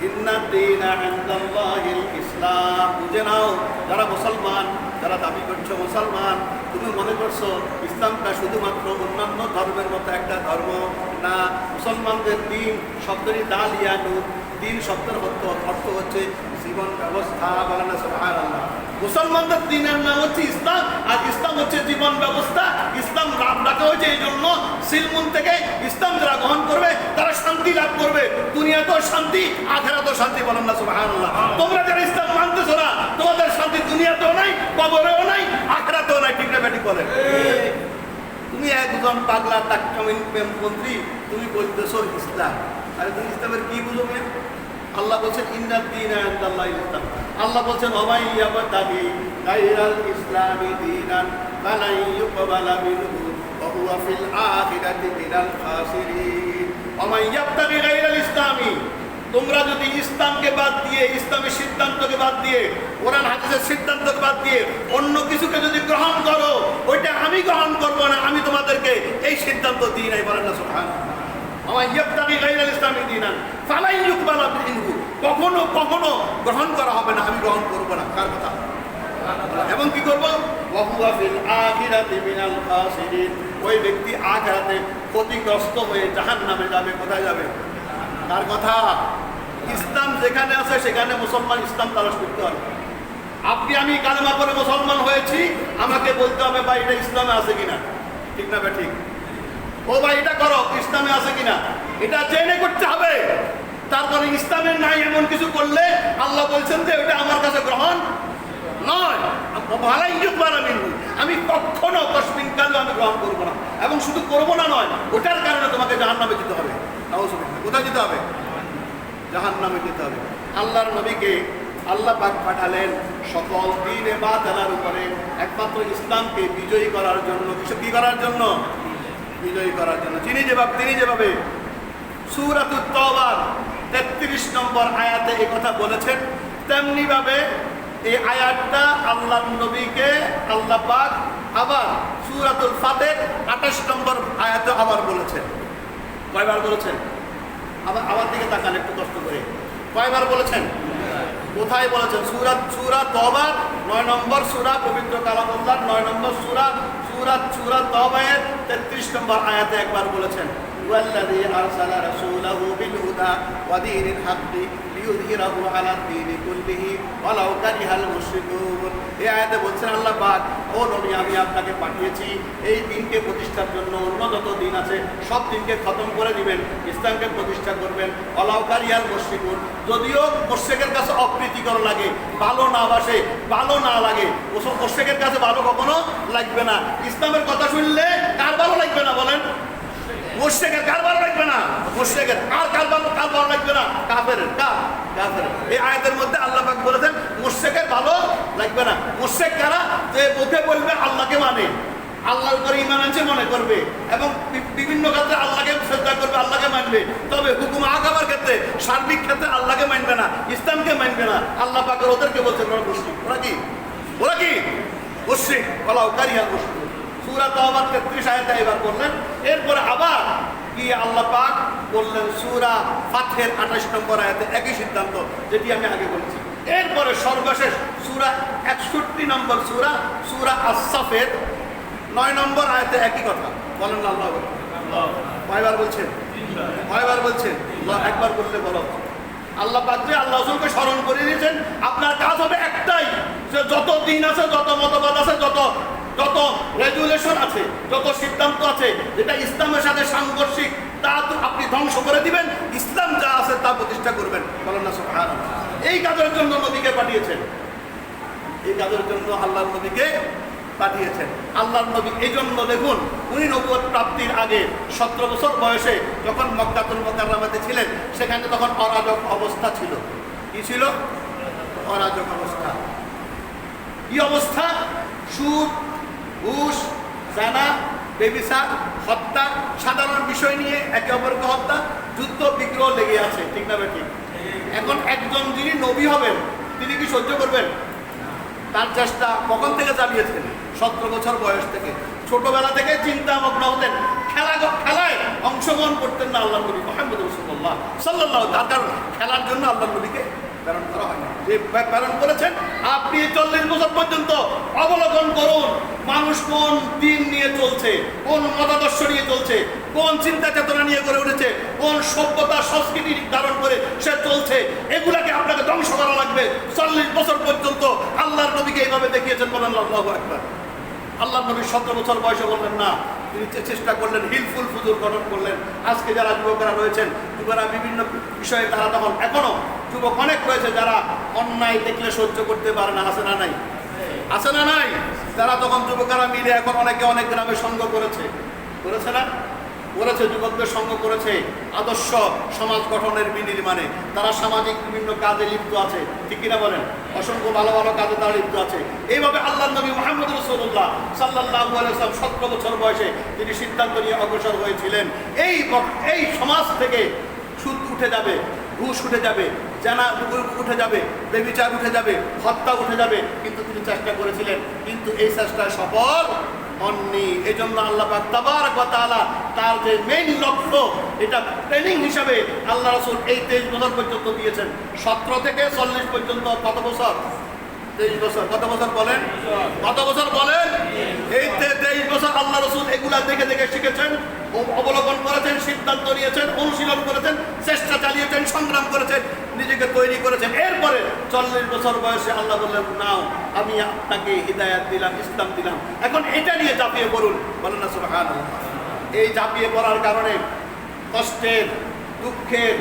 ইন্নাদ-দীনা ইনদাল্লাহিল ইসলাম। বুঝে নাও, যারা মুসলমান, যারা দাবি করছো মুসলমান, তুমি মনে করছো ইসলামটা শুধুমাত্র অন্যান্য ধর্মের মতো একটা ধর্ম না। মুসলমানদের দিন শব্দটি দালিয়ানু, দিন শব্দের অর্থ হচ্ছে জীবন ব্যবস্থা। বলেন না সুবহানাল্লাহ। মুসলমানদের দিনের নাম হচ্ছে ইসলাম, আর ইসলাম হচ্ছে জীবন ব্যবস্থা। ইসলাম নাম রাখা হয়েছে এই জন্য, সিলমুন থেকে ইসলাম যারা গ্রহণ করবে তারা শান্তি লাভ করবে, দুনিয়াতেও শান্তি, আখিরাতেও শান্তি। বলেন না সুবহানাল্লাহ। তোমরা যারা ইসলাম মানতেছো না, তোমাদের শান্তি দুনিয়াতেও নাই, কবরেও নাই, আখিরাতেও নাই। ঠিক না বেটি? বলেন। তুমি একজন পাগলা টাক্কামিন মন্ত্রী, তুমি বলতেছো ইসলাম, আরে তুমি ইসলামের কি বুঝো? আল্লাহ বলছেন ইন্নাদ-দীনা ইনদাল্লাহিল ইসলাম। আল্লাহ বলছেন ওয়ামাই ইয়াবতাগি গায়রাল ইসলামি দীনান ফালাই ইউকবালা মিনহু ওয়া হুয়া ফিল আখিরাতি মিনাল খাসিরিন। ওয়ামাই ইয়াবতাগি গায়রাল ইসলামি, তোমরা যদি ইসলামকে বাদ দিয়ে, ইসলামের সিদ্ধান্তকে বাদ দিয়ে, কোরআন হাদিসের সিদ্ধান্তকে বাদ দিয়ে অন্য কিছুকে যদি গ্রহণ করো, ওইটা আমি গ্রহণ করব না, আমি তোমাদেরকে এই সিদ্ধান্ত দিই নাই। বলেন না সুবহানাল্লাহ। আমার ইয়াবতাগি গায়রাল ইসলামি দীনান ফালাই ইউকবালা মিনহু, কখনো কখনো গ্রহণ করা হবে না, আমি গ্রহণ করব না। কার কথা? এবং কি করব? ওয়া হুয়া ফিল আখিরাতি মিনাল খাসিরিন, ওই ব্যক্তি আখিরাতে ক্ষতিগ্রস্ত হয়ে জাহান্নামে যাবে। কোথায় যাবে? তার কথা। ইসলাম যেখানে আছে সেখানে মুসলমান ইসলাম তালাশ করতে হবে। আপনি আমি কালেমা পড়ে মুসলমান হয়েছি, আমাকে বলতে হবে ভাই এটা ইসলামে আছে কিনা। ঠিক না? ঠিক। ও ভাই এটা করো, ইসলামে আছে কিনা, এটা জেনে করতে হবে। তারপরে ইসলামের নাই এমন কিছু করলে আল্লাহ বলছেন যে ওটা আমার কাছে গ্রহণ নয়। আমি কখনো কসমিন কালেও আমি গ্রহণ করবো না, এবং শুধু করবো না নয়, ওটার কারণে তোমাকে জাহান্নামে যেতে হবে। কোথায় যেতে হবে? জাহান্নামে যেতে হবে। আল্লাহর নবীকে আল্লাহ পাক পাঠালেন সকল দিন ইবাদতের উপরে, একমাত্র ইসলামকে বিজয়ী করার জন্য। কি করার জন্য? বিজয়ী করার জন্য। তিনি যেভাবে সূরাতুত তাওবার 33 নম্বর আয়াতে এই কথা বলেছেন, তেমনি ভাবে এই আয়াতটা আল্লাহর নবীকে আল্লাহ পাক আবার সূরাতুল ফাতির 28 নম্বর আয়াতে আবার বলেছেন। কয়বার বলেছেন? আবার দিকে তাকান একটু কষ্ট করে। কয়বার বলেছেন? কোথায় বলেছেন? সূরা তাওবার 9 নম্বর সূরা, পবিত্র কালামুল্লাহ 9 নম্বর সূরা তাওবার 33 নম্বর আয়াতে একবার বলেছেন, ওয়াল্লাযী আরসালা রাসূলাহু বিল হুদা ওয়া দীনিল হাক্কি লিইয়ুযহিরাহু আলা দ্বীনি কুল্লিহি ওয়ালাউ কারিহাল মুশরিকুন। এই আয়াতে বলছেন আল্লাহ পাক, ও নবী আমি আপনাকে পাঠিয়েছি এই দিনকে প্রতিষ্ঠার জন্য, অন্য যত দিন আছে সব দিনকে খতম করে দিবেন, ইসলামকে প্রতিষ্ঠা করবেন। ওয়ালাউ কারিহাল মুশরিকুন, যদিও মুশরিকের কাছে অপ্রীতিকর লাগে, ভালো না বাসে, ভালো না লাগে, ওসব মুশরিকের কাছে ভালো কখনো লাগবে না। ইসলামের কথা শুনলে কার ভালো লাগবে না? বলেন। মুশরিকের কার ভালো লাগবে না? মুশরিকের। আর কার ভালো লাগবে না? কাফেরের। কাফের। এই আয়াতের মধ্যে আল্লাহ পাক বলেছেন মুশরিকের ভালো লাগবে না। মুশরিক কারা? যে মুখে বলবে আল্লাহকে মানে, আল্লাহর উপরে ঈমান আনছে মনে করবে, এবং বিভিন্ন ক্ষেত্রে আল্লাহকে শ্রদ্ধা করবে, আল্লাহকে মানবে, তবে হুকুম আকাবার ক্ষেত্রে, সার্বিক ক্ষেত্রে আল্লাহকে মানবে না, ইসলামকে মানবে না। আল্লাহ পাক ওদেরকে বলছেন ওরা মুশরিক। ওরা কি? মুশরিক। ওয়ালাউ কারিহাল মুশরিকুন। সূরা তাওবার 33 আয়াতে এবার বললেন। এরপরে আবার কি আল্লাহ পাক বললেন সূরা ফাতহের 28 নম্বর আয়াতে একই সিদ্ধান্ত, যেটি আমি আগে বলেছি। এরপরে সর্বশেষ সূরা 61 নম্বর সূরা আস-সাফের 9 নম্বর আয়াতে একই কথা বলেন। আল্লাহ কয়বার বলছেন? কয়বার বলছেন? একবার বললে বলো। আল্লাহ পাক যে আল্লাহ রাসূলকে স্মরণ করে দিয়েছেন, আপনার কাজ হবে একটাই, যে যত দিন আছে, যত মতবাদ আছে, যত রেগুলেশন আছে, যত সিদ্ধান্ত আছে যেটা ইসলামের সাথে সাংঘর্ষিক, তা তো আপনি ধ্বংস করে দিবেন, ইসলাম যা আছে তা প্রতিষ্ঠা করবেন। বলেন না সুবহানাল্লাহ। এই কাজের জন্য নবীকে পাঠিয়েছেন, এই কাজের জন্য আল্লাহর নবীকে পাঠিয়েছেন। আল্লাহর নবী এই জন্য দেখুন, উনি নবুয়ত প্রাপ্তির আগে 17 বছর বয়সে যখন মক্কাতুল মুকাররমাতে ছিলেন, সেখানে তখন অরাজক অবস্থা ছিল। কি ছিল? অরাজক অবস্থা। কি অবস্থা? সুদ, ঘুষ, জানা, বেবিচার, হত্যা, সাধারণ বিষয় নিয়ে একে অপরকে হত্যা, যুদ্ধ বিগ্রহ লেগে আছে, ঠিক না ঠিক? এখন একজন যিনি নবী হবেন, তিনি কি সহ্য করবেন? তার চেষ্টা কখন থেকে চালিয়েছেন? 17 বছর বয়স থেকে। ছোটবেলা থেকে চিন্তা ভাবনা হতেন, খেলায় অংশগ্রহণ করতেন না আল্লাহ নবী মুহাম্মদ রাসূলুল্লাহ সাল্লাল্লাহু আলাইহি ওয়াসাল্লাম। তার কারণ খেলার জন্য আল্লাহ নবীকে প্রেরণ করা হয় না। যে প্রেরণ করেছেন, আপনি 40 বছর পর্যন্ত অবলোকন করুন মানুষ কোন দিন নিয়ে চলছে, কোন মতাদর্শ নিয়ে চলছে, কোন চিন্তা চেতনা নিয়ে গড়ে উঠেছে, কোন সভ্যতা সংস্কৃতি ধারণ করে সে চলছে। এগুলাকে আপনাকে ধ্বংস করা লাগবে। 40 বছর পর্যন্ত আল্লাহর নবীকে এইভাবে দেখিয়েছেন। বলেন আল্লাহু আকবার। আল্লাহর নবী 17 বছর বয়সে বললেন না, তিনি চেষ্টা করলেন, হিলফুল ফুজুর গঠন করলেন। আজকে যারা যুবকরা রয়েছেন, যুবকরা বিভিন্ন বিষয়ে তারা তখন, এখনো যুবক অনেক রয়েছে যারা অন্যায় দেখলে সহ্য করতে পারে না। আছে না নাই? আছে না নাই? তারা তখন যুবকরা মিলে এখন অনেকে অনেক গ্রামে সঙ্গ করেছে না? করেছে, যুবকদের সঙ্গ করেছে আদর্শ সমাজ গঠনের বিনির্মাণে। তারা সামাজিক বিভিন্ন কাজে লিপ্ত আছে, ঠিক কিনা বলেন? অসংখ্য ভালো ভালো কাজে তারা লিপ্ত আছে। এইভাবে আল্লাহর নবী মুহাম্মদ রাসূলুল্লাহ সাল্লাল্লাহু আলাইহি ওয়াসাল্লাম 17 বছর বয়সে তিনি সিদ্ধান্ত নিয়ে অগ্রসর হয়েছিলেন, এই সমাজ থেকে সুদ উঠে যাবে, ঘুষ উঠে যাবে, জানা উঠে যাবে, বেবিচার উঠে যাবে, হত্যা উঠে যাবে। কিন্তু তিনি চেষ্টা করেছিলেন, কিন্তু এই চেষ্টায় সফল হননি। এই জন্য আল্লাহ পাক তাবারক ওয়া তাআলা তার যে মেইন লক্ষ্য, এটা ট্রেনিং হিসাবে আল্লাহ রাসূল এই 23 বছর পর্যন্ত দিয়েছেন। 17 থেকে 40 পর্যন্ত কত বছর? 23 বছর। কত বছর বলেন? কত বছর বলেন? এই 23 বছর আল্লাহ রাসূল এগুলা দেখে দেখে শিখেছেন, অবলোকন করেছেন, সিদ্ধান্ত নিয়েছেন, অনুশীলন করেছেন, চেষ্টা চালিয়েছেন, সংগ্রাম করেছেন, নিজেকে তৈরি করেছেন। এরপরে 40 বছর বয়সে আল্লাহ বললেন, নাও আমি আপনাকে হিদায়াত দিলাম, ইসলাম দিলাম, এখন এটা নিয়ে ঝাঁপিয়ে পড়ুন। বলেন না সুবহানাল্লাহ। এই ঝাঁপিয়ে পড়ার কারণে কষ্টের, দুঃখের,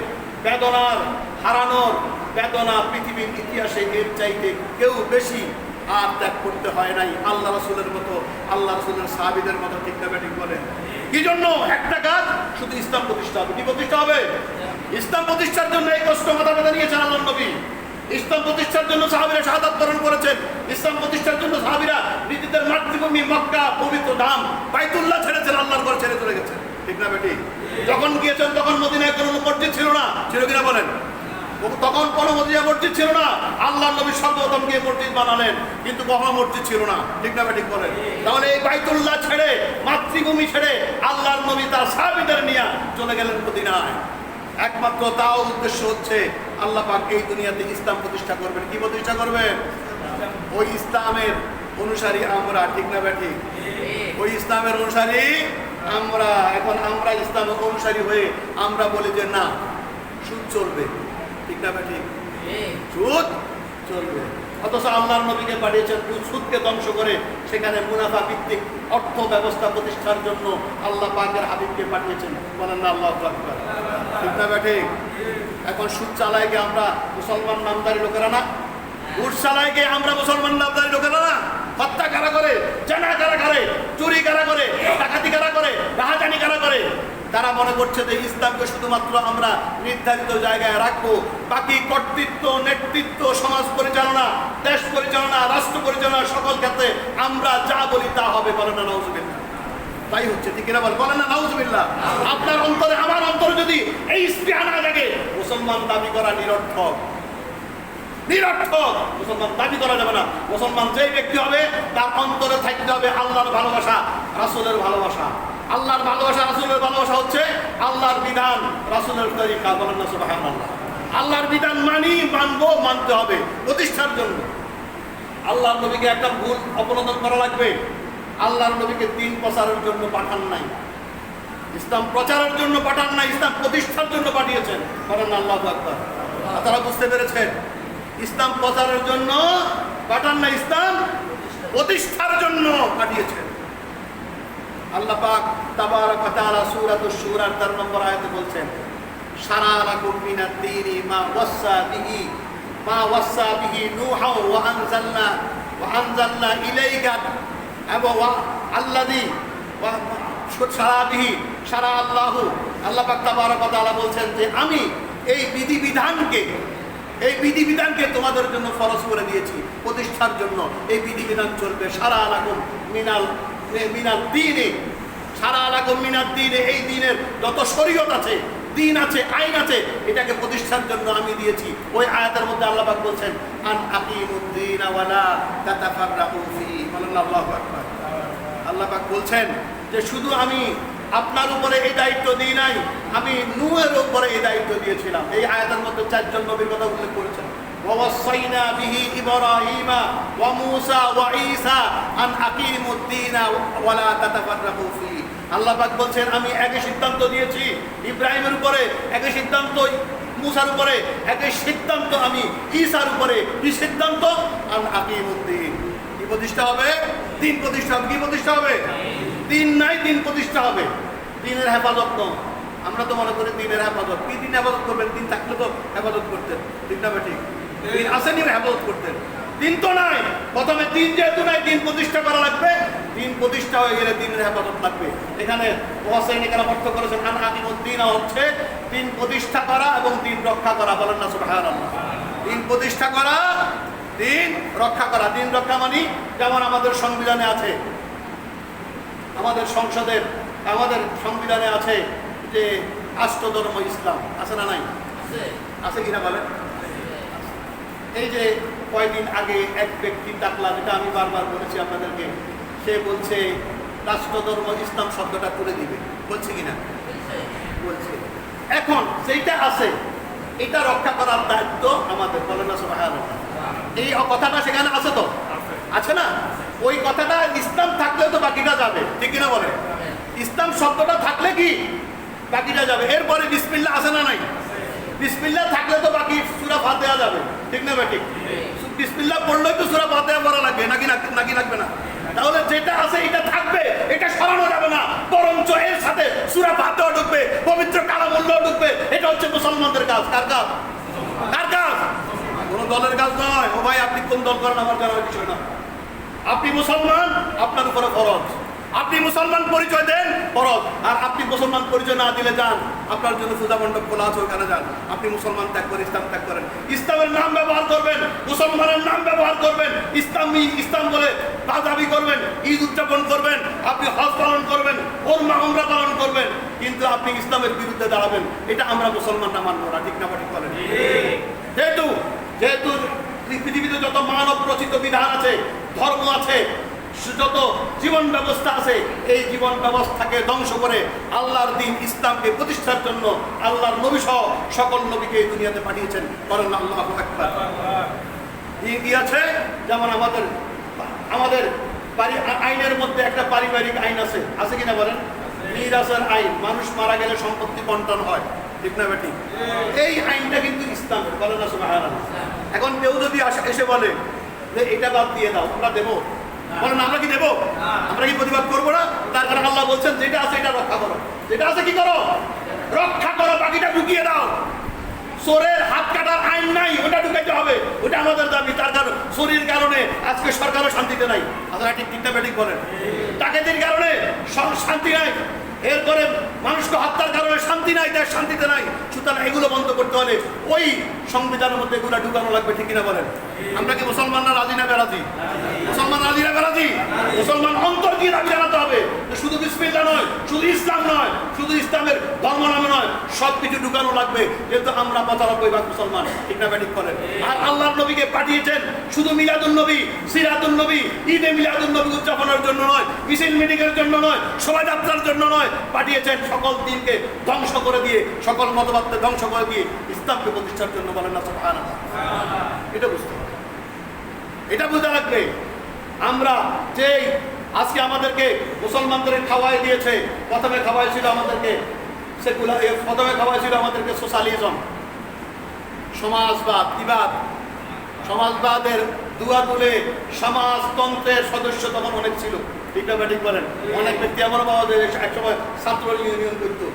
বেদনার, হারানোর বেদনা পৃথিবীর ইতিহাসে এর চাইতে কেউ বেশি আর ত্যাগ করতে হয় নাই আল্লাহ রাসূলের মতো, আল্লাহ রাসূলের সাহাবীদের মতো, ঠিক না ঠিক বলেন? কি জন্য? একটা কাজ, শুধু ইসলাম প্রতিষ্ঠা হবে। কি প্রতিষ্ঠা হবে? ইসলাম প্রতিষ্ঠার জন্য এই কষ্ট মাথা ব্যথা নিয়েছেন আল্লাহর নবী। ইসলাম প্রতিষ্ঠার জন্য সাহাবীরা শাহাদাত বরণ করেছেন। ইসলাম প্রতিষ্ঠার জন্য সাহাবীরা নিজেদের মাতৃভূমি মক্কা, পবিত্র ধাম বাইতুল্লাহ ছেড়েছেন, আল্লাহর ঘর ছেড়ে চলে গেছেন, ঠিক না বেটি? যখন গিয়েছেন তখন মদিনায় কোনো মসজিদ ছিল না, ছিল কিনা বলেন? তখন কোনো মদিনা মসজিদ ছিল না। আল্লাহর নবী সর্বপ্রথম গিয়ে মসজিদ বানালেন, কিন্তু কখনো মসজিদ ছিল না, ঠিক না ঠিক বলেন? তাহলে এই বাইতুল্লাহ ছেড়ে, মাতৃভূমি ছেড়ে আল্লাহর নবী তার সাহাবীদের নিয়ে চলে গেলেন মদিনায়। একমাত্র তাও উদ্দেশ্য হচ্ছে আল্লাহ পাক এই দুনিয়াতে ইসলাম প্রতিষ্ঠা করবেন। কি প্রতিষ্ঠা করবেন? ওই ইসলামের অনুসারী আমরা, ঠিক না ঠিক? ওই ইসলামের অনুসারী আমরা। এখন আমরা ইসলামের অনুসারী হয়ে আমরা বলি যে না, সুদ চলবে, ঠিক না ঠিক? সুদ চলবে। অথচ আল্লাহর নবীকে পাঠিয়েছেন সুদকে ধ্বংস করে সেখানে মুনাফা ভিত্তিক অর্থ ব্যবস্থা প্রতিষ্ঠার জন্য আল্লাহ পাকের হাবিবকে পাঠিয়েছেন। বলেন না আল্লাহু আকবার, ঠিক না ঠিক? এখন সুদ চালায় কে আমরা মুসলমান নামদারি লোকেরা না? ঘুষ চালায় কে আমরা মুসলমান নামদারি লোকেরা না? হত্যা কারা করে, জানা কারা করে, চুরি কারা করে, ডাকাতি কারা করে, রাহাজানি কারা করে? তারা মনে করছে যে ইসলামকে শুধুমাত্র আমরা নির্ধারিত জায়গায় রাখবো, বাকি কর্তৃত্ব, নেতৃত্ব, সমাজ পরিচালনা, দেশ পরিচালনা, রাষ্ট্র পরিচালনা সকল ক্ষেত্রে আমরা যা বলি তা হবে। বলেন না নাউজুবিল্লাহ? তাই হচ্ছে, ঠিক না বলেন না নাউজুবিল্লাহ? আপনার অন্তরে, আমার অন্তরে যদি এই স্পৃহা না জাগে, মুসলমান দাবি করা নিরর্থক। নিরর্থক। মুসলমান দাবি করা যাবে না। মুসলমান যেই ব্যক্তি হবে তার অন্তরে থাকতে হবে আল্লাহর ভালোবাসা, রাসূলের ভালোবাসা। আল্লাহর ভালোবাসা, রাসূলের ভালোবাসা হচ্ছে আল্লাহর বিধান, রাসূলের তরিকা। বলেন না সুবহানাল্লাহ? আল্লাহর বিধান মানবো, মানতে হবে প্রতিষ্ঠার জন্য। আল্লাহর নবীকে একটা ভুল অপনোদন করা লাগবে। আল্লাহর নবীকে দ্বীন প্রচারের জন্য পাঠান নাই। ইসলাম প্রচারের জন্য পাঠান না, ইসলাম প্রতিষ্ঠার জন্য পাঠিয়েছেন। কারণ আল্লাহু আকবার। আপনারা বুঝতে পেরেছেন? ইসলাম প্রচারের জন্য পাঠান না, ইসলাম প্রতিষ্ঠার জন্য পাঠিয়েছেন। আল্লাহ পাক তাবারাক ওয়া তাআলা সূরাতুশ শূরার 4 নম্বর আয়াতে বলছেন, শারা লাকুম মিনাদ দীনি মা ওয়াসা বিহি নূহা ওয়া আনজালনা ইলাইকা ওয়া আল্লাযী সারা আল্লাহ পাক তাবারাক ওয়া তাআলা বলছেন যে আমি এই বিধিবিধানকে তোমাদের জন্য ফরজ করে দিয়েছি, প্রতিষ্ঠার জন্য। এই বিধিবিধান চলবে সারা লাকুম মিনাল দ্বীনি, সারা লাকুম মিনাদ দ্বীনি, এই দ্বীনের যত শরীয়ত আছে, দিন আছে, আইন আছে, এটাকে প্রতিষ্ঠার জন্য আমি দিয়েছি। ওই আয়াতের মধ্যে আল্লাহ পাক বলছেন আন আকিমুদ্দীনা ওয়া লা তাতাফাররাকু ফিহি। আল্লাহু আকবার। আল্লাহ পাক বলছেন যে শুধু আমি আপনার উপরে এই দায়িত্ব দিই নাই, আমি নূহের উপরে এই দায়িত্ব দিয়েছিলাম। এই আয়াতের মধ্যে 4 জন নবীর কথা উল্লেখ করেছেন। ওয়াসাইনা বিহি ইব্রাহিমা ওয়া মূসা ওয়া ঈসা আন আকিমুদ্দীনা ওয়া লা তাতাফাররাকু ফিহি। আল্লাহ পাক বলছেন আমি একই সিদ্ধান্ত দিয়েছি ইব্রাহিমের উপরে, একই সিদ্ধান্ত মূসার উপরে, একই সিদ্ধান্ত আমি ঈসার উপরে। কি সিদ্ধান্ত? আন আকিমুদ্দীন। কি প্রতিষ্ঠা হবে? দিন প্রতিষ্ঠা হবে। কি প্রতিষ্ঠা হবে? দিন নাই, দিন প্রতিষ্ঠা হবে। দিনের হেফাজত নয়। আমরা তো মনে করি দিনের হেফাজত। কি দিন হেফাজত করবেন? দিন থাকলে তো হেফাজত করতেন, ঠিক না ঠিক? দিন আসেনি হেফাজত করতেন, দিন তো নাই। প্রথমে দিন যেহেতু নাই, দিন প্রতিষ্ঠা করা লাগবে। দিন প্রতিষ্ঠা হয়ে গেলে দিনের হেফাজত লাগবে। এখানে ওয়াসাইনিকারা অর্থ করেছেন আন আকিমুদ্দীন হচ্ছে দিন প্রতিষ্ঠা করা এবং দিন রক্ষা করা। বলেন না সুবহানাল্লাহ। দিন প্রতিষ্ঠা করা, দিন রক্ষা করা। দিন রক্ষা মানে যেমন আমাদের সংবিধানে আছে, আমাদের সংসদের, আমাদের সংবিধানে আছে যে রাষ্ট্রধর্ম ইসলাম। আছে না নাই? আছে কিনা বলেন? এই যে কয়েকদিন আগে এক ব্যক্তি ডাকলা, যেটা আমি বারবার বলেছি আপনাদেরকে, সে বলছে রাষ্ট্রধর্ম ইসলাম শব্দটা তুলে দিবে। বলছে কিনা? বলছে। এখন যেটা আছে এটা রক্ষা করার দায়িত্ব আমাদের। বলেন না সুবহানাল্লাহ। এই কথাটা সেখানে আছে তো? আছে না? ওই কথাটা ইসলাম থাকলে তো বাকিটা যাবে, ঠিক কিনা বলে? ইসলাম শব্দটা থাকলে কি বাকিটা যাবে। এরপরে বিসমিল্লাহ আছে না নাই? বিসমিল্লাহ থাকলে তো বাকি সূরা ফাতিহা যাবে, ঠিক না ঠিক? বিসমিল্লাহ পড়লেই তো সূরা ফাতিহা পড়া লাগবে, নাকি লাগবে না? তাহলে যেটা আছে এটা থাকবে, এটা সরানো যাবে না। বরঞ্চ এর সাথে সূরা ফাতিহা ঢুকবে, পবিত্র কালামুল্লাহ ঢুকবে। এটা হচ্ছে মুসলমানদের কাজ। কার কাজ? কার কাজ? কোনো দলের কাজ নয়। ও ভাই, আপনি কোন দল করেন আমার জানার বিষয় না। আপনি মুসলমান, আপনার উপরে ফরজ। আপনি মুসলমান পরিচয় দেন, ফরজ। আর আপনি মুসলমান পরিচয় না দিলে যান, আপনার জন্য পূজা মণ্ডপ খোলা আছে, ওখানে যান। আপনি মুসলমান ত্যাগ করে ইসলাম ত্যাগ করেন। ইসলামের নাম ব্যবহার করবেন, মুসলমানের নাম ব্যবহার করবেন, ইসলাম বলে দাবি করবেন, ঈদ উদযাপন করবেন, আপনি হজ পালন করবেন, উমরা পালন করবেন, কিন্তু আপনি ইসলামের বিরুদ্ধে দাঁড়াবেন। এটা আমরা মুসলমানরা মানব না, ঠিক না ঠিক বলেন? যেহেতু পৃথিবীতে যত মানব রচিত বিধান আছে, ধর্ম আছে, যত জীবন ব্যবস্থা আছে, এই জীবন ব্যবস্থাকে ধ্বংস করে আল্লাহর দ্বীন ইসলামকে প্রতিষ্ঠার জন্য আল্লাহর নবী সহ সকল নবীকে এই দুনিয়াতে পাঠিয়েছেন। বলেন আল্লাহু আকবার। কি আছে? যেমন আমাদের আইনের মধ্যে একটা পারিবারিক আইন আছে, আছে কিনা বলেন? মিরাসের আইন। মানুষ মারা গেলে সম্পত্তি বন্টন হয়, ঠিক না বেটি? এই আইনটা কিন্তু ইসলামের। বলেন না সুবহানাল্লাহ। এখন কেউ যদি এসে বলে যে এটা বাদ দিয়ে দাও, আমরা দেবো? বলেন আমরা কি দেবো? আমরা কি প্রতিবাদ করবো না? তার কারণে আল্লাহ বলছেন যেটা আছে এটা রক্ষা করো। যেটা আছে কি করো? রক্ষা করো, বাকিটা ঢুকিয়ে দাও। চোরের হাত কাটার আইন নাই, ওটা ঢুকাইতে হবে, ওটা আমাদের দাবি। তার কারণ চোরির কারণে আজকে সরকারও শান্তিতে নাই। আপনারা ঠিক ঠিকটা বেঠিক বলেন। ডাকাতির কারণে শান্তি নাই, এরপরে মানুষকে হত্যার কারণে শান্তি নাই, তার শান্তিতে নাই। সুতরাং এগুলো বন্ধ করতে হলে ওই সংবিধানের মধ্যে এগুলো ঢুকানো লাগবে, ঠিক কিনা বলেন? আমরা কি মুসলমানরা রাজি না বেরাজি? মুসলমান রাজি না বেরাজি? মুসলমান অন্তর দিয়ে দাবি জানাতে হবে। শুধু বিসমিল্লাহ নয়, শুধু ইসলাম নয়, শুধু ইসলামের ধর্ম নামে নয়, সব কিছু ঢুকানো লাগবে। যেহেতু আমরা 95% মুসলমান, ঠিক না ঠিক করেন? আর আল্লাহর নবীকে পাঠিয়েছেন শুধু মিলাদুন নবী, সিরাতুন নবী, ঈদে মিলাদুন নবী উদযাপনের জন্য নয়, মিছিল মিটিংয়ের জন্য নয়, শোভাযাত্রার জন্য নয়। পাঠিয়েছেন সকল দিনকে ধ্বংস করে দিয়ে, সকল মতবাদকে ধ্বংস করে দিয়ে ইসলামকে প্রতিষ্ঠার জন্য। বলেন না সুবহানাল্লাহ। এটা বুঝতে হবে, এটা বোঝা লাগবে। আমরা যেই আজকে আমাদেরকে মুসলমানদের খাওয়াই দিয়েছে। প্রথমে খাওয়াইছিল আমাদেরকে সেকুলার, প্রথমে খাওয়াইছিল আমাদেরকে সোশ্যালিজম, সমাজবাদ, বিবাদ, সমাজবাদের দুয়া তুলে সমাজতন্ত্রের সদস্য তখন অনেক ছিল, ঠিক না ঠিক বলেন? অনেক ব্যক্তি এমন পাওয়া যায় একসময় ছাত্র ইউনিয়ন করতো,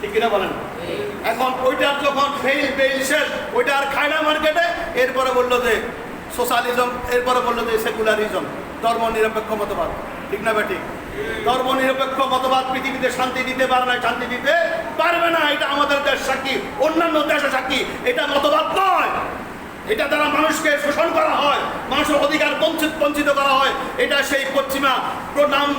ঠিক কিনা বলেন? এখন ওইটার যখন ফেইল শেষ, ওইটা আর খায় না মার্কেটে, এরপরে বললো যে সোশ্যালিজম, এরপরে বললো যে সেকুলারিজম, ধর্ম নিরপেক্ষ মতবাদ, ঠিক না ঠিক? ধর্ম নিরপেক্ষ মতবাদ পৃথিবীতে শান্তি দিতে পারে না, শান্তি দিতে পারবে না। এটা আমাদের দেশ সাক্ষী, অন্যান্য দেশও সাক্ষী। এটা মতবাদ নয়, এটা দ্বারা মানুষকে শোষণ করা হয়, মানুষের অধিকার বঞ্চিত করা হয়। এটা সেই পশ্চিমা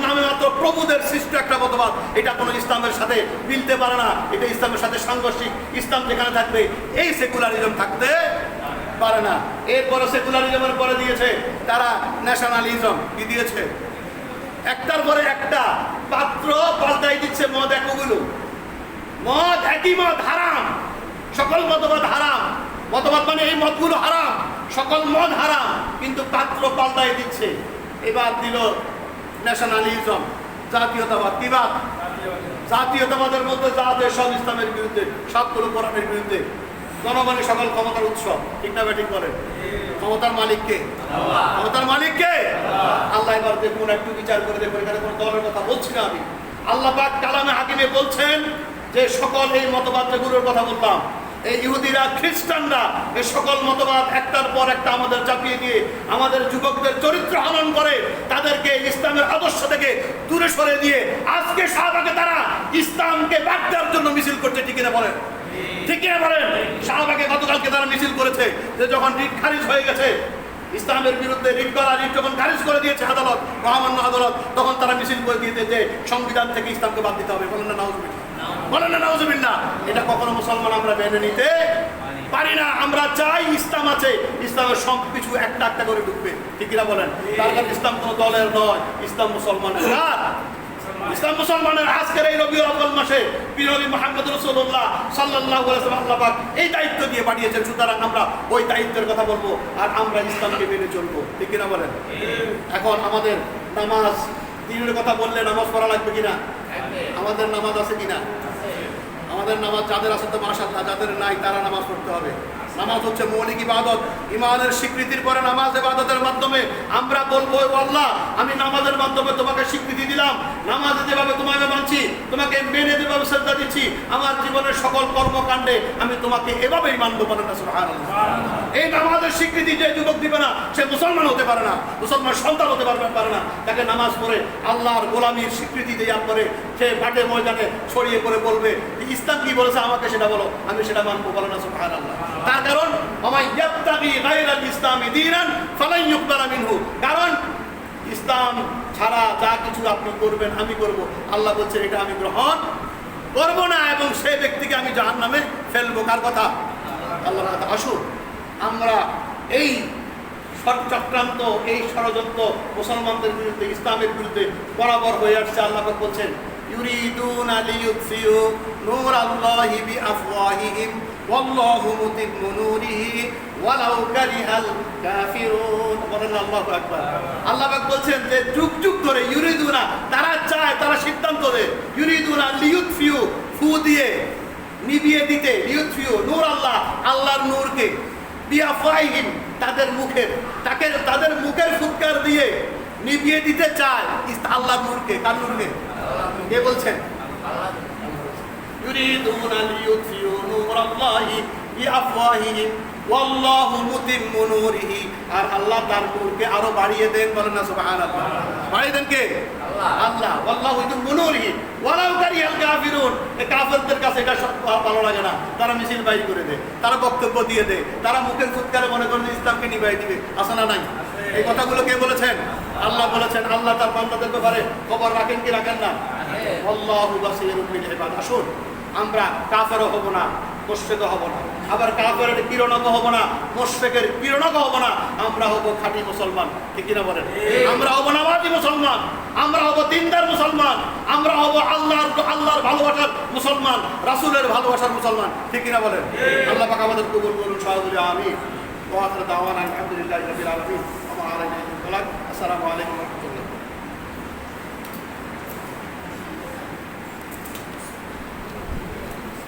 নামে মাত্র প্রভুদের সৃষ্ট একটা মতবাদ। এটা কোনো ইসলামের সাথে মিলতে পারে না, এটা ইসলামের সাথে সাংঘর্ষিক। ইসলাম যেখানে থাকবে এই সেকুলারিজম থাকতে পারে না। এরপরে সেকুলারিজমের পরে দিয়েছে তারা ন্যাশনালিজম। কি দিয়েছে? একটার পরে একটা পাত্র পাল্টাই দিচ্ছে। মদ একগুলো, মদ একই মদ হারাম, সকল মতবাদ হারাম। মতবাদ মানে এই মতগুলো হারাম, সকল মদ হারাম, কিন্তু পাত্র পাল্টাই দিচ্ছে। এবার দিল ন্যাশনালিজম, জাতীয়তাবাদ। কি বাদ? জাতীয়তাবাদের মধ্যে যা আছে সব ইসলামের বিরুদ্ধে, সবগুলো কোরআনের বিরুদ্ধে। জনগণের সকল ক্ষমতার উৎস, ঠিক না ঠিক বলেন? ক্ষমতার মালিককে, ক্ষমতার মালিককে আল্লাহ। এবার দেখুন, একটু বিচার করে দেখুন, এখানে কোনো দলের কথা বলছি না আমি। আল্লাহ পাক কালামে হাকিমে বলছেন যে সকল এই মতবাদ যেগুলোর কথা বললাম, এই ইহুদিরা, খ্রিস্টানরা এই সকল মতবাদ একটার পর একটা আমাদের চাপিয়ে দিয়ে আমাদের যুবকদের চরিত্র হনন করে, তাদেরকে ইসলামের আদর্শ থেকে দূরে সরে দিয়ে আজকে শাহবাগে তারা ইসলামকে বাদ দেওয়ার জন্য মিছিল করছে, ঠিক না বলেন? ঠিক কিনা বলেন? শাহবাগে গতকালকে তারা মিছিল করেছে যে যখন রিট খারিজ হয়ে গেছে, ইসলামের বিরুদ্ধে রিট যখন খারিজ করে দিয়েছে আদালত, মহামান্য আদালত, তখন তারা মিছিল করে দিয়েছে যে সংবিধান থেকে ইসলামকে বাদ দিতে হবে। বলেন না নাউজুবিল্লাহ, বলেন না নাউজুবিল্লাহ। এটা কখনো মুসলমান আমরা মেনে নিতে পারি না। আমরা চাই ইসলাম আছে, ইসলামের সব কিছু একটা একটা করে ঢুকবে, ঠিক কিনা বলেন? তার কারণ ইসলাম কোনো দলের নয়, ইসলাম মুসলমানের। ইসলাম মুসলমানের। আজকের এই রবিউল আউয়াল মাসে প্রিয় নবী মুহাম্মদ রাসূলুল্লাহ সাল্লাল্লাহু আলাইহি ওয়াসাল্লাম আল্লাহ পাক এই দায়িত্ব দিয়ে পাঠিয়েছেন। সুতরাং আমরা ওই দায়িত্বের কথা বলবো আর আমরা ইসলামকে মেনে চলবো, ঠিক কিনা বলেন? এখন আমাদের নামাজ, দিনের কথা বললে নামাজ পড়া লাগবে কিনা? আমাদের নামাজ আছে কিনা? আমাদের নামাজ যাদের আছে তো মাশাআল্লাহ, যাদের নাই তারা নামাজ পড়তে হবে। নামাজ হচ্ছে মৌলিক ইবাদত। ইমানের স্বীকৃতির পরে নামাজ ইবাদতের মাধ্যমে আমরা বলবো, আল্লাহ আমি নামাজের মাধ্যমে তোমাকে স্বীকৃতি দিলাম, নামাজে যেভাবে তোমাকে মানছি, তোমাকে মেনে যেভাবে শ্রদ্ধা দিচ্ছি, আমার জীবনের সকল কর্মকাণ্ডে আমি তোমাকে এভাবেই মানবো। বলেন না সুবহানাল্লাহ। এই নামাজের স্বীকৃতি যে যুবক দিবে না, সে মুসলমান হতে পারে না, মুসলমান সন্তান হতে পারে না। তাকে নামাজ পড়ে আল্লাহর গোলামীর স্বীকৃতি দেওয়ার পরে সে মাঠে ময়দানে ছড়িয়ে করে বলবে ইসলাম কি বলেছে আমাকে সেটা বলো, আমি সেটা মানবো। বলেন না সুবহানাল্লাহ। তার কারণ কারণ ইসলাম ছাড়া যা কিছু আপনি করবেন আমি করব, আল্লাহ বলছেন এটা আমি গ্রহণ করবো না, এবং সেই ব্যক্তিকে আমি জাহান্নামে ফেলবো। কার কথা? আল্লাহর কথা। আসুন আমরা এই চক্রান্ত, এই ষড়যন্ত্র মুসলমানদের বিরুদ্ধে, ইসলামের বিরুদ্ধে বরাবর হয়ে আসছে। আল্লাহ বলছেন ইউরিদুনা লিইউতফিউ নূরাল্লাহি বিআফওয়াহিহিম ওয়াল্লাহু মুতিম্মু নূরিহি ওয়ালাউ কারিহাল কাফিরুন। বলেন আল্লাহু আকবার। আল্লাহ পাক বলছেন যে যুগ যুগ ধরে ইউরিদুনা, তারা চায়, তারা সিদ্ধান্ত দেয়, ইউরিদুনা লিইউতফিউ, ফু দিয়ে নিভিয়ে দিতে, লিইউতফিউ নূর আল্লাহ, আল্লাহর নূরকে, বিআফওয়াহিহিম, তাদের মুখের ফুৎকার দিয়ে নিভিয়ে দিতে চায় আল্লাহর নূরকে। কার নূরকে? কে বলছেন? ইউরিদুনা লিইউতফিউ নূরাল্লাহি বিআফওয়াহিহিম ওয়াল্লাহু মুতিম্মু নূরিহি, আর আল্লাহ তার নূরকে আরো বাড়িয়ে দেন। বলেন না সুবহানাল্লাহ। বাড়িয়ে দেন কে? আল্লাহ। ওয়াল্লাহু মুতিম্মু নূরিহি ওয়ালাউ কারিহাল কাফিরুন। এই কাফেরদের কাছে এটা ভালো লাগে না, তারা মিছিল বাইর করে দেয়, তারা বক্তব্য দিয়ে দেয়, তারা মুখের ফুৎকারে মনে করেন ইসলামকে নিভাই দিবে। আছে না নাই? এই কথাগুলো কে বলেছেন? আল্লাহ বলেছেন। আল্লাহ তার বান্দাদের ব্যাপারে খবর রাখেন কি রাখেন না? আল্লাহু বাসীরুম বিল ইবাদ। আসুন আমরা কাফেরও হব না, মুশরিকও হব না, আবার কাফেরের পীড়নকও হব না, মুশরিকের পীড়নকও হব না। আমরা হব খাঁটি মুসলমান, ঠিক কিনা বলেন? আমরা হব নামাজি মুসলমান, আমরা হব দিনদার মুসলমান, আমরা হব আল্লাহর ভালোবাসার মুসলমান, রাসূলের ভালোবাসার মুসলমান, ঠিক কিনা বলেন? আল্লাহ পাক আমাদের কবুল করুন। সবাই বলি আমিন। ওয়া আখিরু দাওয়ানা আলহামদুলিল্লাহি রাব্বিল আলামিন। আসসালামু আলাইকুম।